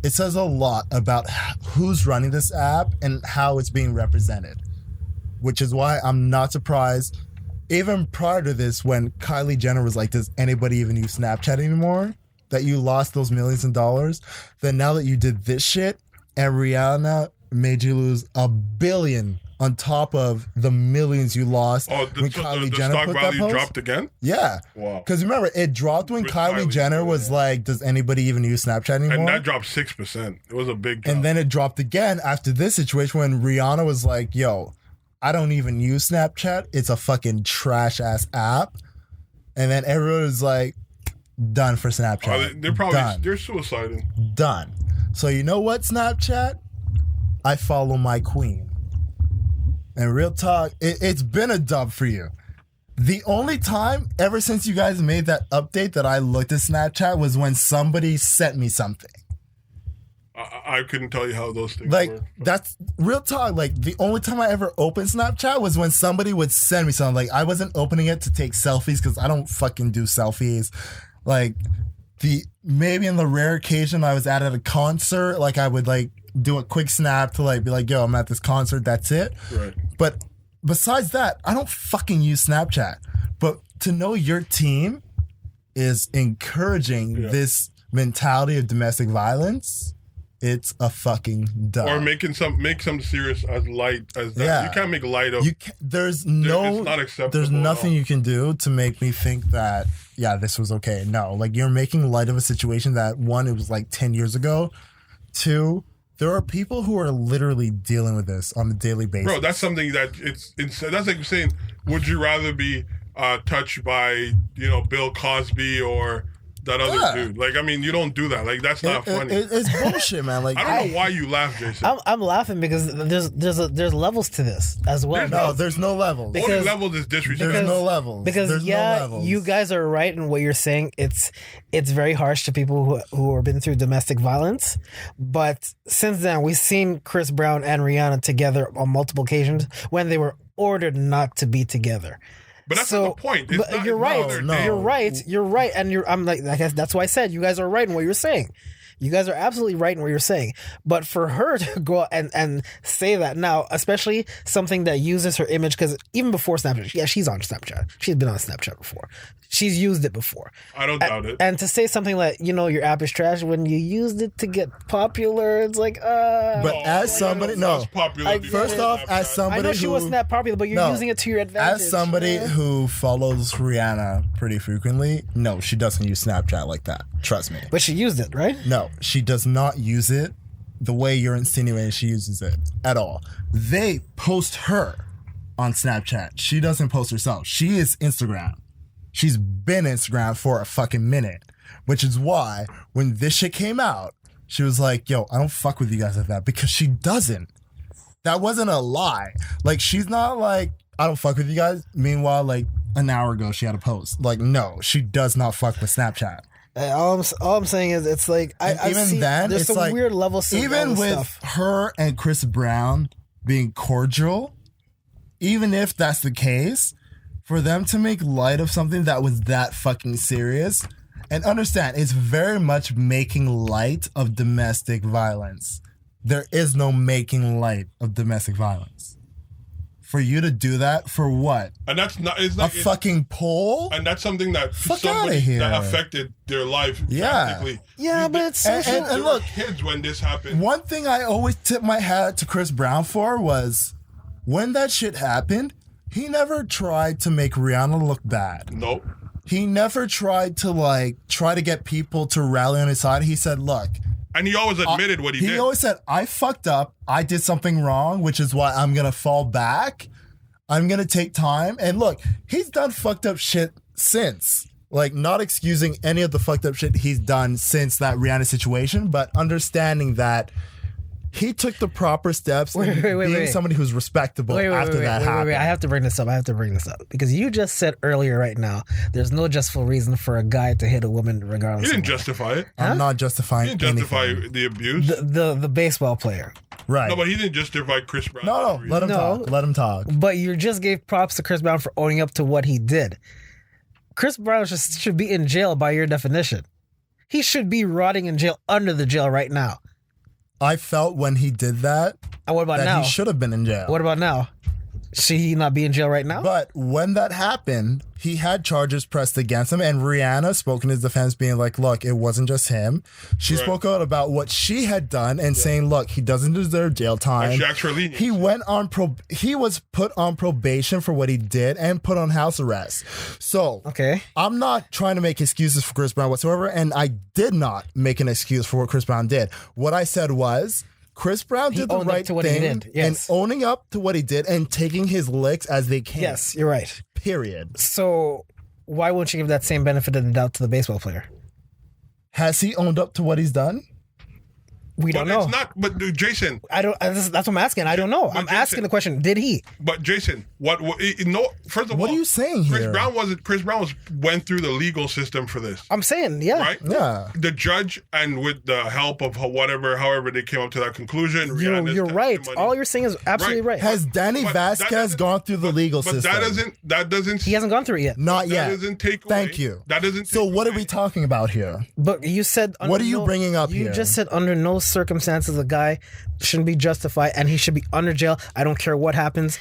It says a lot about who's running this app and how it's being represented, which is why I'm not surprised. Even prior to this, when Kylie Jenner was like, does anybody even use Snapchat anymore? That you lost those millions of dollars. Then now that you did this shit and Rihanna made you lose $1 billion on top of the millions you lost Oh, when Kylie the Jenner stock put that value post. dropped again? Yeah. Wow. Because remember, it dropped when With Kylie Kylie Jenner Jenner, was yeah. like, does anybody even use Snapchat anymore? And that dropped 6%. It was a big drop. And then it dropped again after this situation when Rihanna was like, yo, I don't even use Snapchat. It's a fucking trash ass app. And then everyone was like, Done for Snapchat. They're probably Done. they're suiciding. Done. So you know what, Snapchat? I follow my queen. And real talk, it's been a dub for you. The only time ever since you guys made that update that I looked at Snapchat was when somebody sent me something. I couldn't tell you how those things Like, work. that's real talk. Like, the only time I ever opened Snapchat was when somebody would send me something. Like, I wasn't opening it to take selfies because I don't fucking do selfies. Like, maybe in the rare occasion I was at a concert, like, I would, like, do a quick snap to, like, be like, yo, I'm at this concert. That's it. Right. But besides that, I don't fucking use Snapchat. But to know your team is encouraging this mentality of domestic violence, it's a fucking dub. Or make something serious as light as that. Yeah. You can't make light of. There's it's not acceptable there's at nothing all. you can do to make me think that, yeah, this was okay. No, like, you're making light of a situation that, one, it was like 10 years ago. Two, there are people who are literally dealing with this on a daily basis. Bro, that's something that that's like saying, would you rather be touched by Bill Cosby or that other dude? Like, I mean, you don't do that. Like, that's not funny. It's bullshit, man. Like, I don't know why you laugh, Jason. I'm laughing because there's levels to this as well. no, there's no levels. Because- Only level is disrespect. There's no levels. Because there's no levels. you guys are right in what you're saying. It's very harsh to people who have been through domestic violence. But since then, we've seen Chris Brown and Rihanna together on multiple occasions when they were ordered not to be together. But that's not the point. It's But not- you're right. no. You're right. You're right. And I'm like, I guess that's why I said you guys are right in what you're saying. You guys are absolutely right in what you're saying. But for her to go and say that now, especially something that uses her image, because even before Snapchat, yeah, she's on Snapchat. She's been on Snapchat before. She's used it before. I don't doubt it. And to say something like, your app is trash when you used it to get popular, it's like, But as somebody, no. That's popular before First off, Snapchat. as somebody I know she who, wasn't that popular, but you're No. using it to your advantage. as somebody who follows Rihanna pretty frequently, no, she doesn't use Snapchat like that. Trust me. But she used it, right? No, she does not use it the way you're insinuating she uses it at all. They post her on Snapchat. She doesn't post herself. She is Instagram. She's been Instagram for a fucking minute, which is why when this shit came out, she was like, yo, I don't fuck with you guys like that, because she doesn't. That wasn't a lie. Like, she's not like, I don't fuck with you guys. Meanwhile, like, an hour ago, she had a post. Like, no, she does not fuck with Snapchat. All I'm saying is, it's like I even see, then, there's it's some like, weird levels. To all even this with stuff. her and Chris Brown being cordial, even if that's the case, for them to make light of something that was that fucking serious, and understand, it's very much making light of domestic violence. There is no making light of domestic violence. For you to do that, for what? And that's not. It's A like fucking poll? and that's something that Fuck somebody outta here. that affected their life. Yeah. drastically. Yeah, but it's And- social. and There were look, kids when this happened. one thing I always tip my hat to Chris Brown for was when that shit happened, he never tried to make Rihanna look bad. Nope. He never tried to try to get people to rally on his side. He said, look, And he always admitted what he did. He always said, I fucked up. I did something wrong, which is why I'm going to fall back. I'm going to take time. And look, he's done fucked up shit since. Like, not excusing any of the fucked up shit he's done since that Rihanna situation, but understanding that he took the proper steps and being somebody who's respectable after that happened. I have to bring this up. Because you just said earlier right now, there's no justifiable reason for a guy to hit a woman regardless. He didn't of justify it. I'm not He justifying didn't justify anything. the abuse. the baseball player. Right. No, but he didn't justify Chris Brown. No, let him No. talk. Let him talk. But you just gave props to Chris Brown for owning up to what he did. Chris Brown should be in jail by your definition. He should be rotting in jail under the jail right now. I felt when he did that, And what about that now? he should have been in jail. What about now? Should he not be in jail right now? But when that happened, he had charges pressed against him, and Rihanna spoke in his defense, being like, look, it wasn't just him. She Right. spoke out about what she had done and saying, look, he doesn't deserve jail time. And she asked for leniency. He went on he was put on probation for what he did and put on house arrest. So Okay. I'm not trying to make excuses for Chris Brown whatsoever, and I did not make an excuse for what Chris Brown did. What I said was, Chris Brown did the owned up right to what he thing did, yes. and owning up to what he did and taking his licks as they came. Yes, you're right. Period. So why won't you give that same benefit of the doubt to the baseball player? Has he owned up to what he's done? We don't But know. it's not. But Jason. I don't. That's what I'm asking. I don't know. I'm Jason- asking the question. Did he? But Jason, no. First of all, What are you saying Chris here? Brown went through the legal system for this, I'm saying, yeah. right? Yeah. The judge, and with the help of however they came up to that conclusion. Rihanna's You're right. testimony. All you're saying is absolutely right. Has Danny But that Vasquez doesn't- gone through the legal But system? that doesn't. He hasn't gone through it yet. Not That yet. doesn't take away. Thank you. That doesn't. So take what are away. we talking about here? But you said under What are you bringing up You here? just said under no circumstances a guy shouldn't be justified and he should be under jail. I don't care what happens.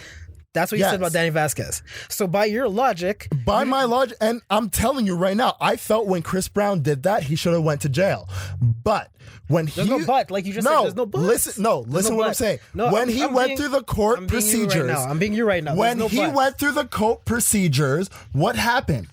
That's what you Yes. said about Danny Vasquez. So by your logic, By my logic, and I'm telling you right now, I felt when Chris Brown did that, he should have went to jail. But when there's no but. Like you just said, there's no but. listen There's no what I'm but. saying. No, when he went being- through the court I'm being you procedures, right now. I'm being you right now. when There's no he but. went through the court procedures, what happened?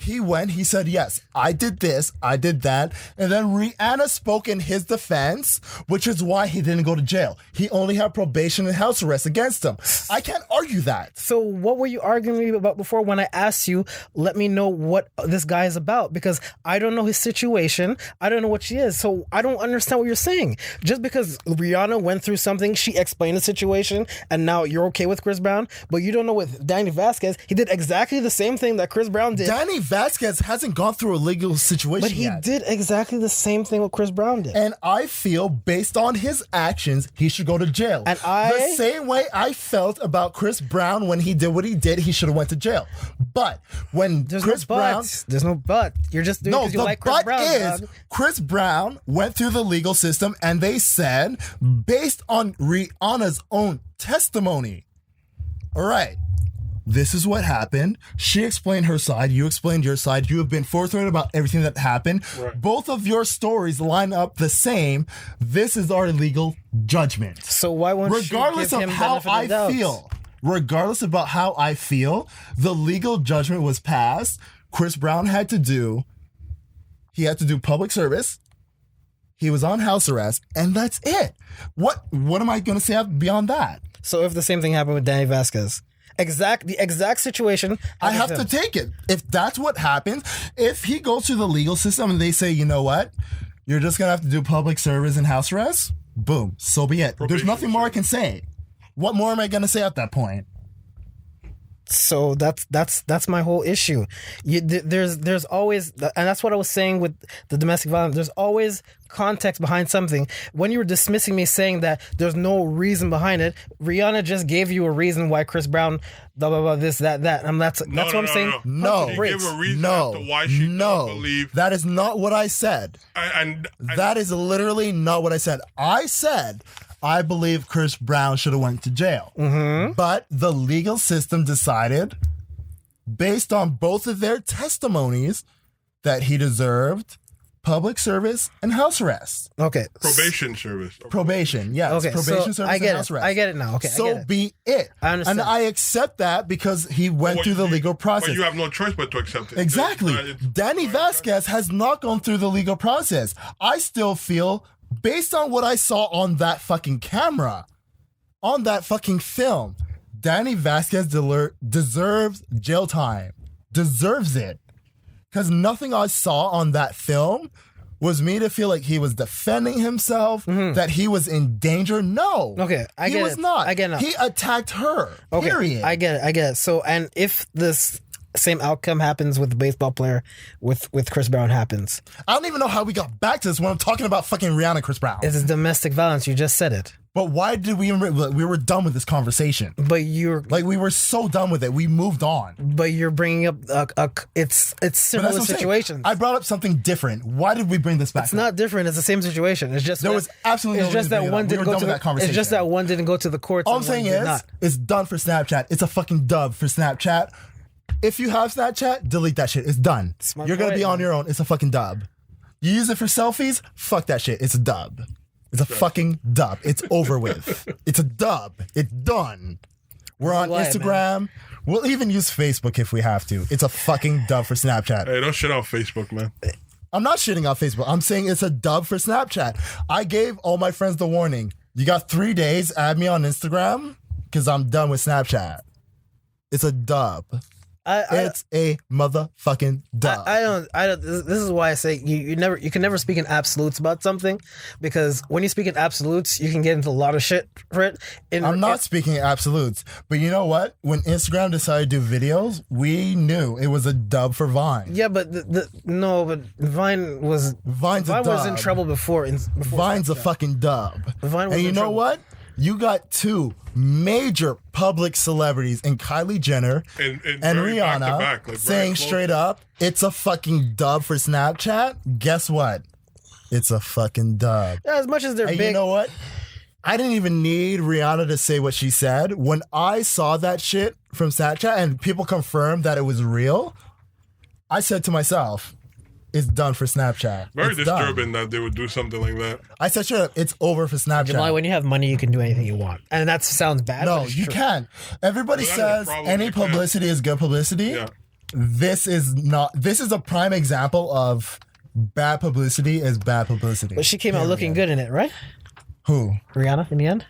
He said, yes, I did this, I did that. And then Rihanna spoke in his defense, which is why he didn't go to jail. He only had probation and house arrest against him. I can't argue that. So what were you arguing with me about before when I asked you, let me know what this guy is about? Because I don't know his situation. I don't know what she is. So I don't understand what you're saying. Just because Rihanna went through something, she explained the situation, and now you're okay with Chris Brown, but you don't know with Danny Vasquez, he did exactly the same thing that Chris Brown did. Danny Vasquez hasn't gone through a legal situation But he yet. did exactly the same thing what Chris Brown did. And I feel, based on his actions, he should go to jail. And the same way I felt about Chris Brown when he did what he did, he should have went to jail. But when There's Chris no Brown, but. There's no but. You're just doing it no, because you the like Chris but Brown. is dog. Chris Brown went through the legal system, and they said, based on Rihanna's own testimony, all right, this is what happened. She explained her side. You explained your side. You have been forthright about everything that happened. Right. Both of your stories line up the same. This is our legal judgment. So why won't Regardless you give of him how benefit of I doubt? feel, regardless about how I feel, the legal judgment was passed. Chris Brown had to do public service. He was on house arrest, and that's it. What am I going to say beyond that? So if the same thing happened with Danny Vasquez, the exact situation, I have happens to take it. If that's what happens, if he goes through the legal system and they say, you know what, you're just going to have to do public service and house arrest, boom, so be it. There's Probation nothing more I can say. What more am I going to say at that point? So that's my whole issue. There's always, and that's what I was saying with the domestic violence. There's always context behind something. When you were dismissing me saying that there's no reason behind it, Rihanna just gave you a reason why Chris Brown, blah blah blah, this that. And that's what I'm saying. No, She gave a reason no, as to why she no. don't believe. That is not what I said. And That is literally not what I said. I said I believe Chris Brown should have went to jail. Mm-hmm. But the legal system decided, based on both of their testimonies, that he deserved public service and house arrest. Okay. probation service. Probation, yes. Okay, Probation so service I and get house it. arrest. I get it now. Okay, I So get it. be it. I understand. And I accept that because he went Well, through the you- legal process. But you have no choice but to accept it. Exactly. It's- Danny Vasquez has not gone through the legal process. I still feel, based on what I saw on that fucking camera, on that fucking film, Danny Vasquez deserves jail time. Deserves it. Because nothing I saw on that film was me to feel like he was defending himself, that he was in danger. No. Mm-hmm. Okay, I he get was it. not. I get it now. He attacked her. Okay, Period. I get it. So, and if this same outcome happens with the baseball player, with Chris Brown happens, I don't even know how we got back to this when I'm talking about fucking Rihanna and Chris Brown. it's domestic violence. You just said it. But why did we were done with this conversation? But you're Like we were so done with it. We moved on. bringing up it's But similar that's what I'm saying. situations. I brought up something different. Why did we bring this back? It's not different. It's the same situation. It's just There was absolutely It's no just reason to that bring it one up. We didn't were go done to with the. that conversation. It's just that one didn't go to the courts. All I'm and one saying did is, not. it's done for Snapchat. It's a fucking dub for Snapchat. If you have Snapchat, delete that shit. It's done. Smart You're gonna point, be on man. your own. It's a fucking dub. You use it for selfies? Fuck that shit. It's a dub. It's a fucking dub. It's over with. It's a dub. It's done. We're on Why, Instagram. We'll even use Facebook if we have to. It's a fucking dub for Snapchat. Hey, don't shit on Facebook, man. I'm not shitting on Facebook. I'm saying it's a dub for Snapchat. I gave all my friends the warning. You got 3 days, add me on Instagram, because I'm done with Snapchat. It's a dub. It's a motherfucking dub. I don't. This is why I say you can never speak in absolutes about something, because when you speak in absolutes, you can get into a lot of shit for it. I'm not speaking absolutes, but you know what? When Instagram decided to do videos, we knew it was a dub for Vine. Yeah, but but Vine was Vine's a Vine was in dub. trouble before. Vine's a Snapchat. fucking dub. Vine was And you in know trouble. what? You got two major public celebrities in Kylie Jenner And Rihanna very back-to-back, like, very saying close. straight up, it's a fucking dub for Snapchat. Guess what? It's a fucking dub. Yeah, as much as they're And big. you know what? I didn't even need Rihanna to say what she said. When I saw that shit from Snapchat and people confirmed that it was real, I said to myself, it's done for Snapchat. Very It's done. disturbing that they would do something like that. I said, straight up, it's over for Snapchat. Jamal, when you have money, you can do anything you want, and that sounds bad. No, but it's you true. can't. Everybody Well, that's the says problem. any You can't. publicity is good publicity. Yeah. This is not. This is a prime example of bad publicity is bad publicity. But she came out looking good in it, right? Who? Rihanna, in the end,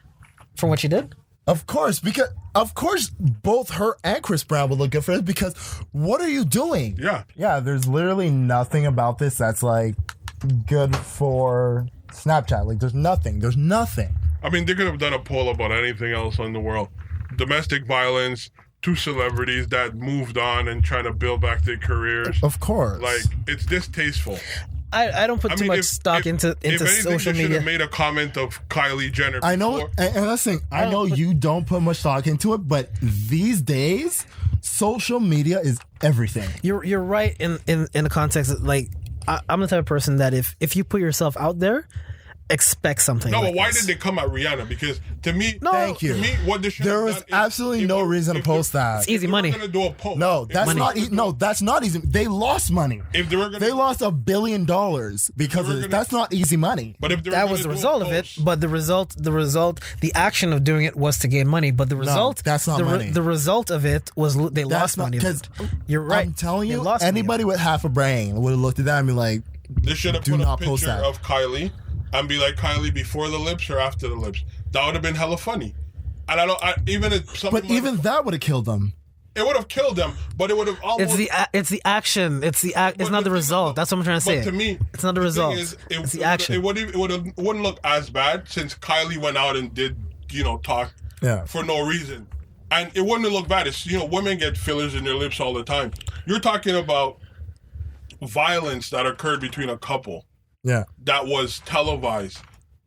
from what she did. Of course, both her and Chris Brown would look good for it. Because what are you doing? Yeah. Yeah. There's literally nothing about this that's like good for Snapchat. Like there's nothing. There's nothing. I mean, they could have done a poll about anything else in the world. Domestic violence, two celebrities that moved on and trying to build back their careers. Of course. Like, it's distasteful. I don't put too much stock into if anything, social they should media. have made a comment of Kylie Jenner. I know, before. and listen, I know you don't put much thought into it, but these days, social media is everything. You're right in the context of, like, I'm the type of person that if you put yourself out there, expect something. No, like but why this. did they come at Rihanna? Because to me, Thank you. To me, what they should There have was done is- absolutely if no they- reason to if they- post that. It's easy if they were money. gonna do a poll. No, If that's they were not. gonna do- No, that's not easy. They lost money. If they were gonna, They lost $1 billion because They were of this. gonna- That's not easy money. But if they were That gonna was the do a result of it, post- but the result, the action of doing it was to gain money. But the result, that's not money. The result of it was they lost money. because You're right. I'm telling They you, lost money. anybody with half a brain would have looked at that and be like, They should have Do put a not post picture that. of Kylie and be like, Kylie before the lips or after the lips. That would have been hella funny. And even if something but even that would have killed them. it would have killed them, but it would have almost. It's the action. It's not the thing result. is, That's what I'm trying to say. But to me, it's not the thing result. is, It's the action. It wouldn't look as bad since Kylie went out and did talk Yeah. for no reason, and it wouldn't look bad. It's women get fillers in their lips all the time. You're talking about violence that occurred between a couple Yeah. that was televised.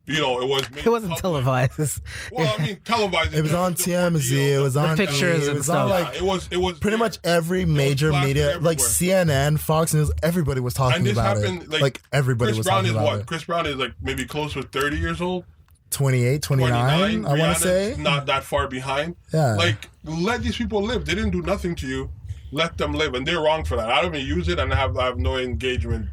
It was. Made It wasn't public. televised. Well, I mean, televised. It was on TMZ. It was on pictures it and was stuff. on Yeah, like it was pretty much every major plastered media, like everywhere. CNN, Fox News, everybody was And talking this about happened it. Like everybody Chris was Brown talking is about what? it. Chris Brown is like maybe close to 30 years old. 28, 29, I want Rihanna's to say. not that far behind. Yeah. Like, let these people live. They didn't do nothing to you. Let them live, and they're wrong for that. I don't even use it, and I have no engagement.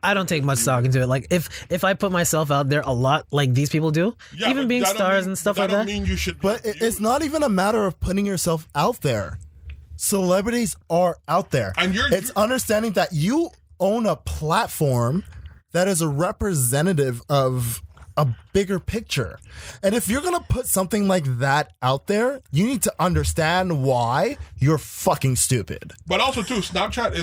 I don't take much stock into it. Like if I put myself out there a lot, like these people do, Yeah, even but being that don't stars mean- and stuff like that. that. Don't mean you should. But it's not even a matter of putting yourself out there. Celebrities are out there. And it's understanding that you own a platform that is a representative of a bigger picture. And if you're going to put something like that out there, you need to understand why you're fucking stupid. But also too, Snapchat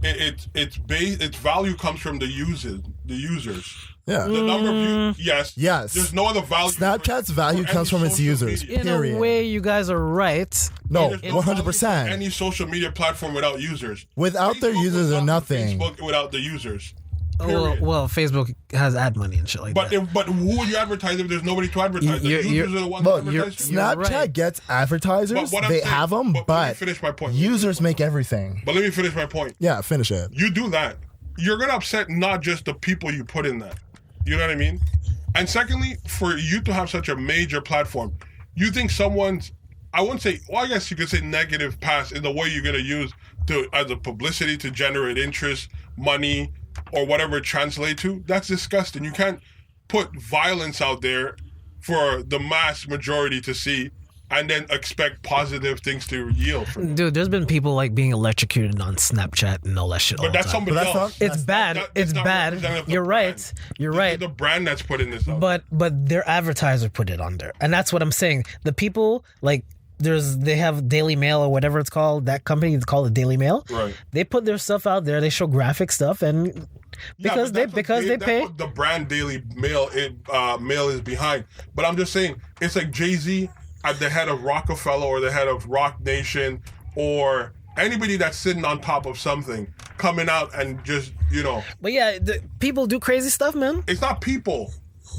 its value comes from the users. Yeah. The number of views, Yes. There's no other value. Snapchat's value for comes any from its social users. media. In Period. a way, you guys are right. No, There's no value for 100%. Any social media platform without users. Without their Facebook users would are not be nothing. Facebook without the users. Well, Period. Facebook has ad money and shit like But that. but who would you advertise if there's nobody to advertise? The You're- users are the ones Look, that advertise. Snapchat right. gets advertisers. But what I'm They saying- have them, but let me but finish my point. users make everything. But let me finish my point. Yeah, finish it. You do that, you're gonna upset not just the people you put in that. You know what I mean? And secondly, for you to have such a major platform, you think someone's, I wouldn't say, well, I guess you could say negative past in the way you're gonna use to as a publicity to generate interest, money, or whatever it translate to. That's disgusting. You can't put violence out there for the mass majority to see and then expect positive things to yield from it. Dude, there's been people like being electrocuted on Snapchat and all that shit. all But the that's time. somebody But that's else. not- It's bad. That's It's not bad. representative of the You're right. brand. You're This right. is the brand that's putting this out. But their advertiser put it on there, and that's what I'm saying. The people like they have Daily Mail or whatever it's called. That company is called the Daily Mail. Right. They put their stuff out there. They show graphic stuff, and because they that's pay. what the brand Daily Mail Mail is behind. But I'm just saying, it's like Jay-Z at the head of Rockefeller or the head of Rock Nation or anybody that's sitting on top of something coming out and just, But yeah, people do crazy stuff, man. it's not people.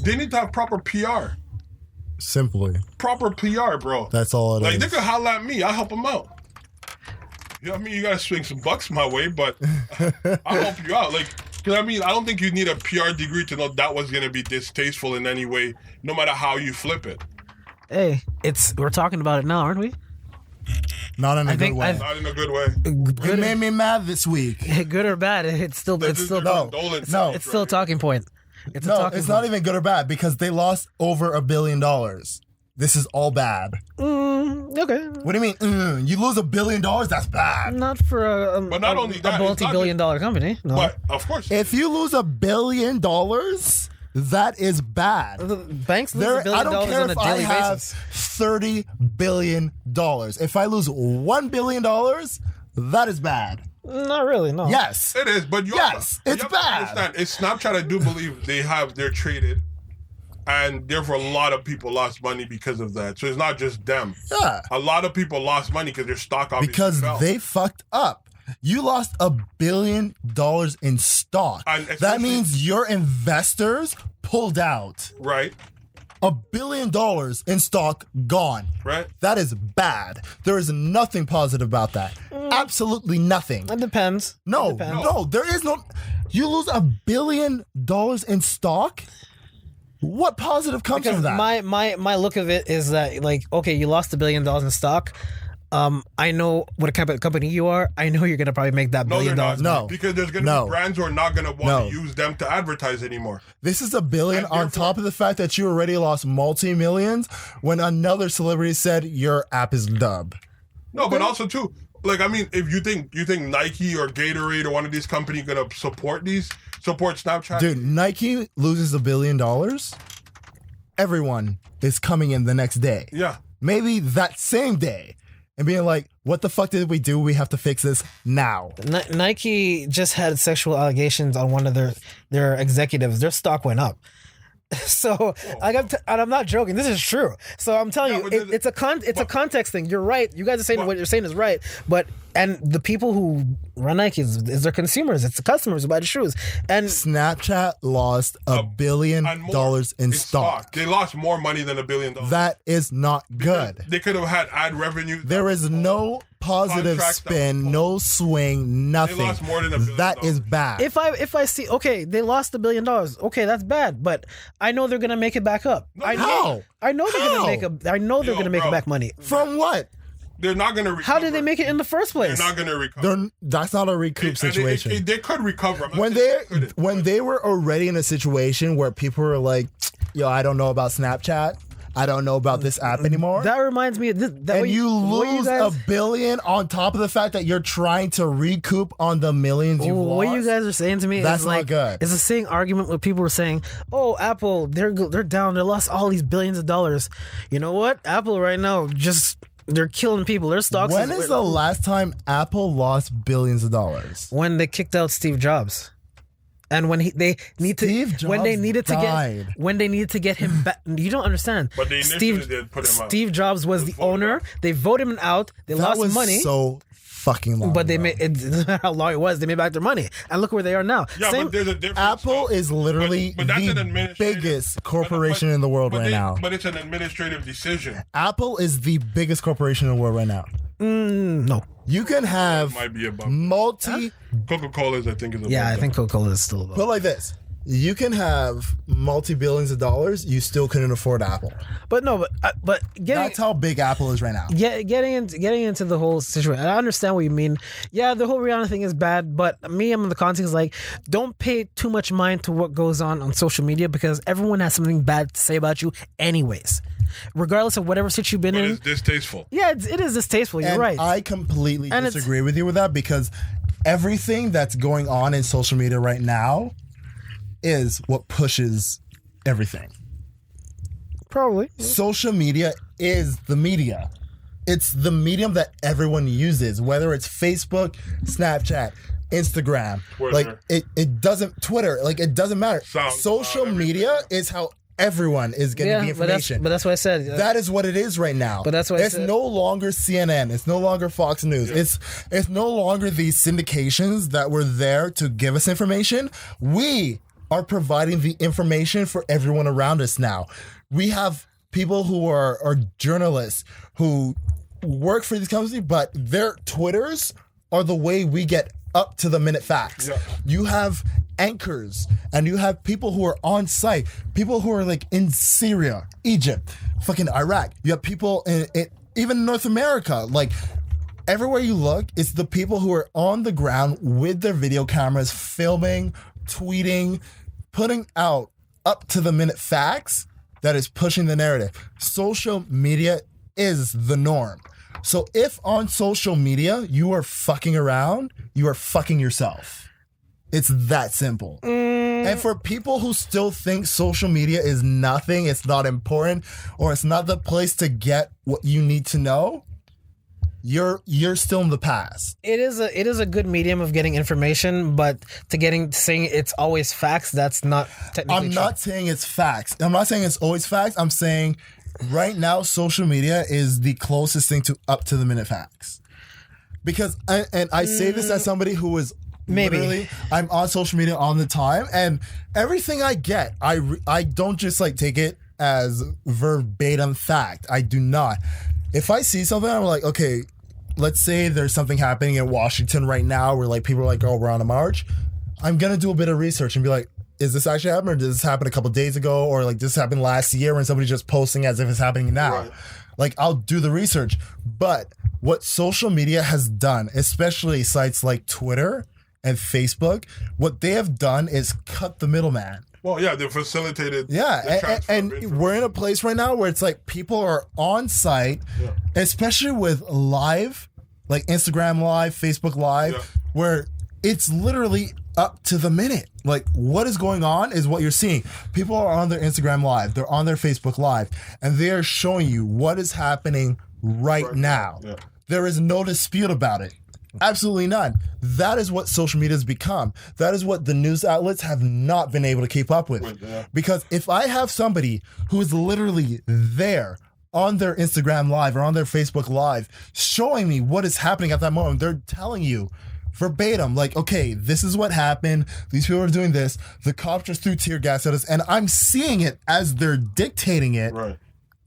They need to have proper PR. Simply, Proper PR, bro. that's all it is. Like, they could holler at me. I'll help them out. You know what I mean? You got to swing some bucks my way, but I'll help you out. Like, you know what I mean? I don't think you need a PR degree to know that was going to be distasteful in any way, no matter how you flip it. Hey, we're talking about it now, aren't we? Not in a good think way. Not in a good way. You made me mad this week. Good or bad, it's still This is their no, condolence no. speech it's still a right talking point. It's a No, talking it's point. not even good or bad because they lost over $1 billion. This is all bad. Okay, What do you mean? You lose $1 billion? That's bad. not for a But not only that, it's not multi-billion-dollar company. No, But, of course, If you lose $1 billion, that is bad. the banks lose There, $1 billion I don't care on a if I daily have basis. $30 billion. If I lose $1 billion, that is bad. Not really. No. Yes. it is. But Yes, you it's have to bad. understand, it's Snapchat. I do believe they're traded, and therefore a lot of people lost money because of that. So it's not just them. Yeah. A lot of people lost money because their stock obviously Because fell. they fucked up. You lost $1 billion in stock. And That especially- means your investors pulled out. right, $1 billion in stock gone. right. That is bad. There is nothing positive about that. Absolutely nothing. It depends. No, It depends. no, there is no. You lose $1 billion in stock. What positive comes Because from that? my look of it is that, like, okay, you lost $1 billion in stock. I know what kind of company you are. I know you're gonna probably make that $1 No, they're billion. not. No. Because there's going to No. be brands who are not going to want No. to use them to advertise anymore. This is $1 billion And on therefore- top of the fact that you already lost multi-millions when another celebrity said your app is dub. No, but also too, like, I mean, if you think Nike or Gatorade or one of these companies going to support Snapchat, Dude, Nike loses $1 billion. Everyone is coming in the next day. yeah. Maybe that same day. And being like, what the fuck did we do? We have to fix this now. Nike just had sexual allegations on one of their executives. Their stock went up. So and I'm not joking. This is true. So I'm telling Yeah, you, but it's a context thing. You're right. You guys are saying what you're saying is right. But the people who run Nike is their consumers. It's the customers who buy the shoes. And Snapchat lost $1 billion And more in stock. They lost more money than $1 billion. That is not good. They could have had ad revenue. There is no positive Contracts that spin, was no swing, nothing. lost more than $1 billion. That is bad. if I see, okay, they lost $1 billion. Okay, that's bad. But I know they're gonna make it back up. I know. How? I know they're How? gonna make I know they're Yo, gonna make bro. back money. From what? They're not going to recover. How did they make it in the first place? They're not going to recover. That's not a recoup situation. They could recover. I'm not when saying couldn't. when they were already in a situation where people were like, "Yo, I don't know about Snapchat. I don't know about this app anymore." That reminds me of this. That and way, you what lose guys, $1 billion on top of the fact that you're trying to recoup on the millions you've what lost. you guys are saying to me That's is not like good. it's the same argument where people were saying, "Oh, Apple, they're down. They lost all these billions of dollars." You know what? Apple right now they're killing people. Their stocks. When is the last time Apple lost billions of dollars? when they kicked out Steve Jobs? And when they needed died. to get him back, you don't understand. But they initially did put him out. Steve Jobs was the owner. They voted him out. They That lost was money. so fucking long. But they ago. made it doesn't matter how long it was. They made back their money, and look where they are now. Yeah, Same, but there's a difference. Apple is literally But that's an the administrative- biggest corporation in the world right now. But it's an administrative decision. Apple is the biggest corporation in the world right now. no. You can have Might be above. multi. Coca-Cola's, I think, is above. Yeah, I that. think Coca-Cola is still above. Put it like this: you can have multi-billions of dollars. You still couldn't afford Apple. But no, but getting That's how big Apple is right now. getting into the whole situation. I understand what you mean. Yeah, the whole Rihanna thing is bad, but I'm in the context like, don't pay too much mind to what goes on social media because everyone has something bad to say about you, anyways, regardless of whatever situation you've been But in. it's distasteful. Yeah, it is distasteful. You're And right. I completely And it's- disagree with you with that because everything that's going on in social media right now is what pushes everything. Probably. Social media is the media. it's the medium that everyone uses, whether it's Facebook, Snapchat, Instagram, Twitter. like it doesn't Twitter, like it doesn't matter. SoundCloud, Social media is how everyone is getting the information. But that's what I said. That is what it is right now. But that's what I it's said. no longer CNN. It's no longer Fox News. It's no longer these syndications that were there to give us information. We are providing the information for everyone around us now. We have people who are journalists who work for these companies, but their Twitters are the way we get up to the minute facts. Yeah. You have anchors and you have people who are on site, people who are like in Syria, Egypt, fucking Iraq. You have people in even North America. Like everywhere you look, it's the people who are on the ground with their video cameras, filming, tweeting, putting out up to the minute facts that is pushing the narrative. Social media is the norm. So if on social media you are fucking around, you are fucking yourself. It's that simple. And for people who still think social media is nothing, it's not important, or it's not the place to get what you need to know, you're still in the past. It is a good medium of getting information, but saying it's always facts, that's not technically I'm true. not saying it's facts. I'm not saying it's always facts. I'm saying right now social media is the closest thing to up to the minute facts. Because I say this as somebody who is Maybe. literally, I'm on social media all the time, and everything I get, I don't just like take it as verbatim fact. I do not. If I see something, I'm like, okay, let's say there's something happening in Washington right now where like people are like, oh, we're on a march. I'm gonna do a bit of research and be like, is this actually happening, or did this happen a couple days ago, or like this happened last year when somebody's just posting as if it's happening now? Right. Like I'll do the research. But what social media has done, especially sites like Twitter and Facebook, what they have done is cut the middleman. Well, yeah, they facilitated. the Yeah, transfer and of information. we're in a place right now where it's like people are on site, especially with live, like Instagram Live, Facebook Live, Yeah. where it's literally up to the minute. Like what is going on is what you're seeing. People are on their Instagram Live, they're on their Facebook Live, and they are showing you what is happening right now. Yeah. There is no dispute about it. Absolutely none. That is what social media has become. That is what the news outlets have not been able to keep up with. Yeah. Because if I have somebody who is literally there on their Instagram Live or on their Facebook Live showing me what is happening at that moment, they're telling you verbatim, like, okay, this is what happened. These people are doing this. The cops just threw tear gas at us, and I'm seeing it as they're dictating it. Right.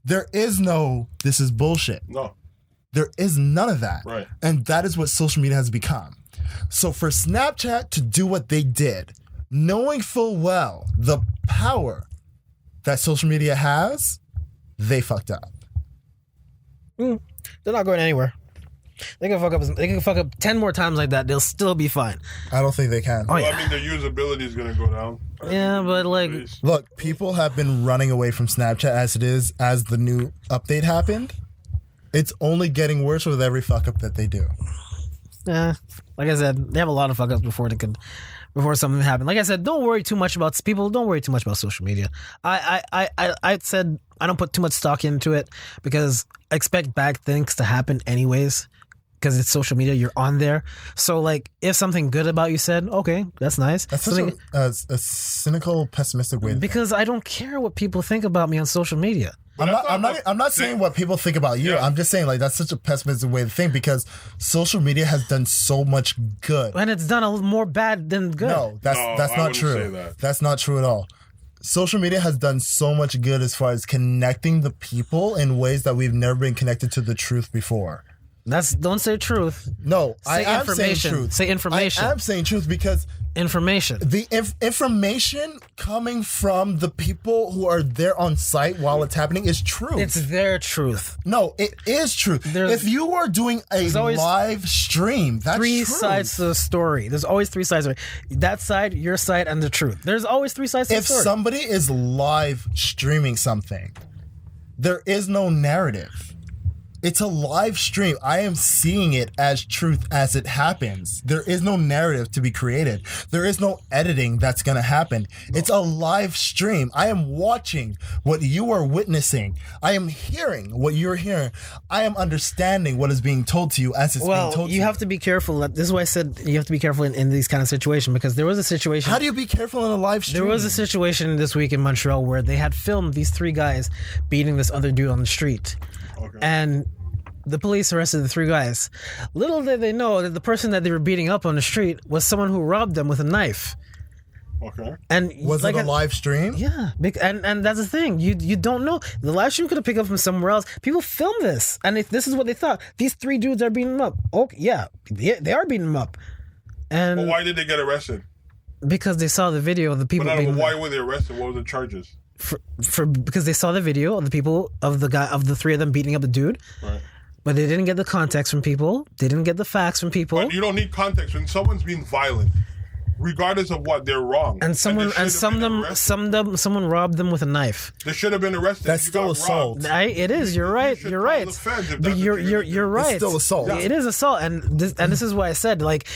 There is no, this is bullshit. No. There is none of that. Right. And that is what social media has become. So for Snapchat to do what they did, knowing full well the power that social media has, they fucked up. They're not going anywhere. They can fuck up 10 more times like that. They'll still be fine. I don't think they can. Oh, Well, yeah. I mean, the usability is going to go down. Yeah, but like, Look, people have been running away from Snapchat as it is, as the new update happened. It's only getting worse with every fuck up that they do. like I said, they have a lot of fuck ups before something happened. Like I said, don't worry too much about people. Don't worry too much about social media. I said I don't put too much stock into it because I expect bad things to happen anyways. Because it's social media, you're on there. So like, if something good about you said, okay, that's nice. That's such a cynical, pessimistic way. Because I don't care what people think about me on social media. I'm not saying what people think about you. Yeah. I'm just saying like that's such a pessimistic way to think because social media has done so much good. And it's done a little more bad than good. No, that's No, that's I not wouldn't true. say that. That's not true at all. Social media has done so much good as far as connecting the people in ways that we've never been connected to the truth before. Don't say truth. No, I Say am saying information. truth. Say information. I am saying truth because Information. the information coming from the people who are there on site while it's happening is true. It's their truth. No, it is true. If you are doing a always live stream, that's Three true. sides to the story. There's always three sides of it. That side, your side, and the truth. There's always three sides to the If story. somebody is live streaming something, there is no narrative. It's a live stream. I am seeing it as truth as it happens. There is no narrative to be created. There is no editing that's going to happen. It's a live stream. I am watching what you are witnessing. I am hearing what you're hearing. I am understanding what is being told to you as it's being told to you. You have to be careful. This is why I said you have to be careful in these kind of situations, because there was a situation. How do you be careful in a live stream? There was a situation this week in Montreal where they had filmed these 3 guys beating this other dude on the street. Okay. And the police arrested the 3 guys. Little did they know that the person that they were beating up on the street was someone who robbed them with a knife. Okay. And Was it a live stream? Yeah, and that's the thing. You don't know. The live stream could have picked up from somewhere else. People film this, and this is what they thought. These 3 dudes are beating them up. Okay, yeah, they are beating them up. And But why did they get arrested? because they saw the video of the people But beating why them. were they arrested? What were the charges? Because they saw the video of the people of the 3 of them beating up the dude. Right. But they didn't get the context from people. They didn't get the facts from people. But you don't need context when someone's being violent, regardless of what, they're wrong. And some they should have been arrested. someone robbed them with a knife. They should have been arrested. That's You still got assault. robbed. It is. You're right. should You're call right. the feds if But that's you're what you're gonna do. right. It's still assault. It is assault, and this is why I said, like,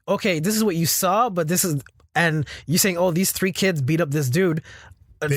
okay, this is what you saw, but this is, and you saying, oh, these 3 kids beat up this dude.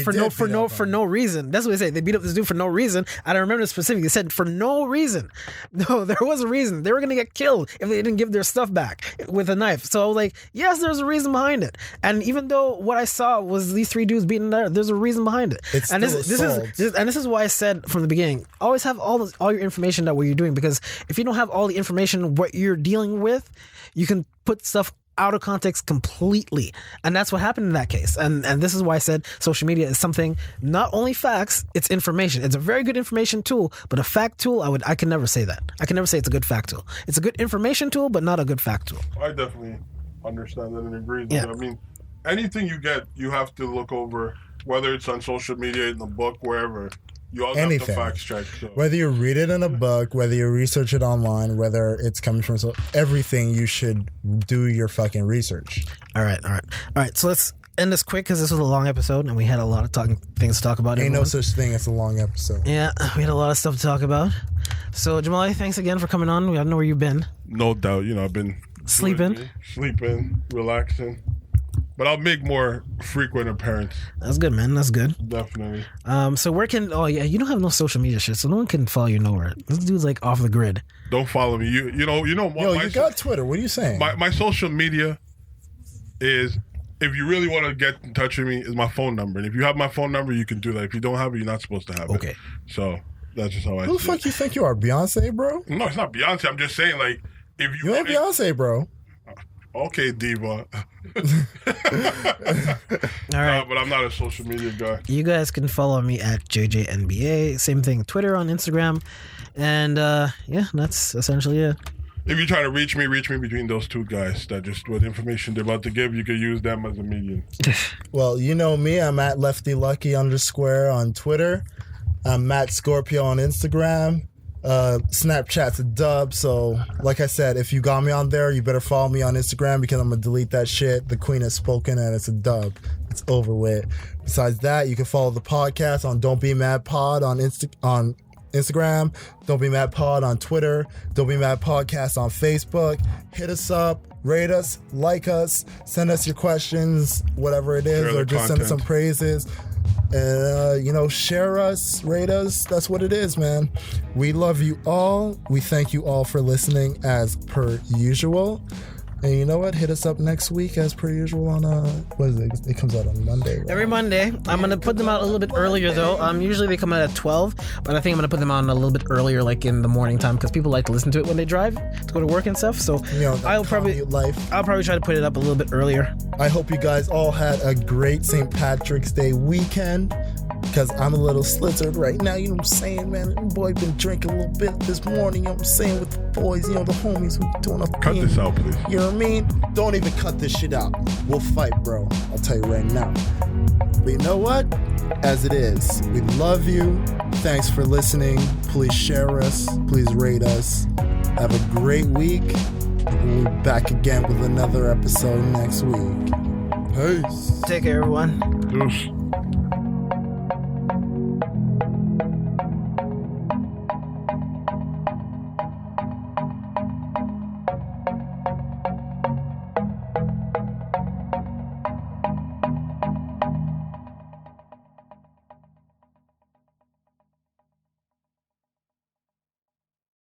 For no reason. That's what they say. They beat up this dude for no reason. I don't remember the specific. They said for no reason. No, there was a reason. They were gonna get killed if they didn't give their stuff back with a knife. So I was like, yes, there's a reason behind it. And even though what I saw was these 3 dudes beating there's a reason behind it. It's and still assault. this is why I said from the beginning, always have all your information about what you're doing, because if you don't have all the information what you're dealing with, you can put stuff out of context completely, and that's what happened in that case. And this is why I said social media is something, not only facts, it's information. It's a very good information tool, but a fact tool, I can never say that. I can never say it's a good fact tool. It's a good information tool, but not a good fact tool. I definitely understand that and agree with Yeah. it. I mean, anything you get, you have to look over, whether it's on social media, in the book, wherever. You always have Anything. to fact check. So. Whether you read it in a book, whether you research it online, whether it's coming from everything, you should do your fucking research. All right. So let's end this quick because this was a long episode and we had a lot of things to talk about. Ain't no everyone. such thing as a long episode. Yeah, we had a lot of stuff to talk about. So Jamali, thanks again for coming on. I don't know where you've been. No doubt, I've been Sleeping, relaxing. But I'll make more frequent appearance. That's good, man. That's good. Definitely. So where can? Oh yeah, you don't have no social media shit, so no one can follow you nowhere. This dude's like off the grid. Don't follow me. You know what? Yo, you got Twitter. What are you saying? My social media is, if you really want to get in touch with me, is my phone number. And if you have my phone number, you can do that. If you don't have it, you're not supposed to have it. Okay. So that's just how I Who the see fuck it. you think you are, Beyonce, bro? No, it's not Beyonce. I'm just saying, like, if You ain't Beyonce, bro. Okay, diva. All right. But I'm not a social media guy. You guys can follow me at JJNBA. Same thing, Twitter, on Instagram, and yeah, that's essentially it. If you're trying to reach me between those 2 guys that just what information they're about to give, you could use them as a medium. Well, you know me. I'm at LeftyLucky_ on Twitter. I'm Matt Scorpio on Instagram. Snapchat's a dub. So, like I said, if you got me on there, you better follow me on Instagram because I'm gonna delete that shit. The queen has spoken, and it's a dub. It's over with. Besides that, you can follow the podcast on Don't Be Mad Pod on Instagram. Don't Be Mad Pod on Twitter. Don't Be Mad Podcast on Facebook. Hit us up. Rate us, like us, send us your questions, whatever it is, Share the or just send us some content. praises. And, share us, rate us. That's what it is, man. We love you all. We thank you all for listening as per usual. And you know what? Hit us up next week as per usual on what is it? It comes out on Monday. Right? Every Monday. I'm gonna put them out a little bit earlier though. Usually they come out at 12, but I think I'm gonna put them on a little bit earlier, like in the morning time, because people like to listen to it when they drive to go to work and stuff. So I'll probably try to put it up a little bit earlier. I hope you guys all had a great St. Patrick's Day weekend. Because I'm a little slizzard right now, you know what I'm saying, man? Boy, been drinking a little bit this morning, you know what I'm saying, with the boys, the homies who doing a Cut thing. this out, please. You know what I mean? Don't even cut this shit out. We'll fight, bro. I'll tell you right now. But you know what? As it is, we love you. Thanks for listening. Please share us. Please rate us. Have a great week. We'll be back again with another episode next week. Peace. Take care, everyone. Deuce.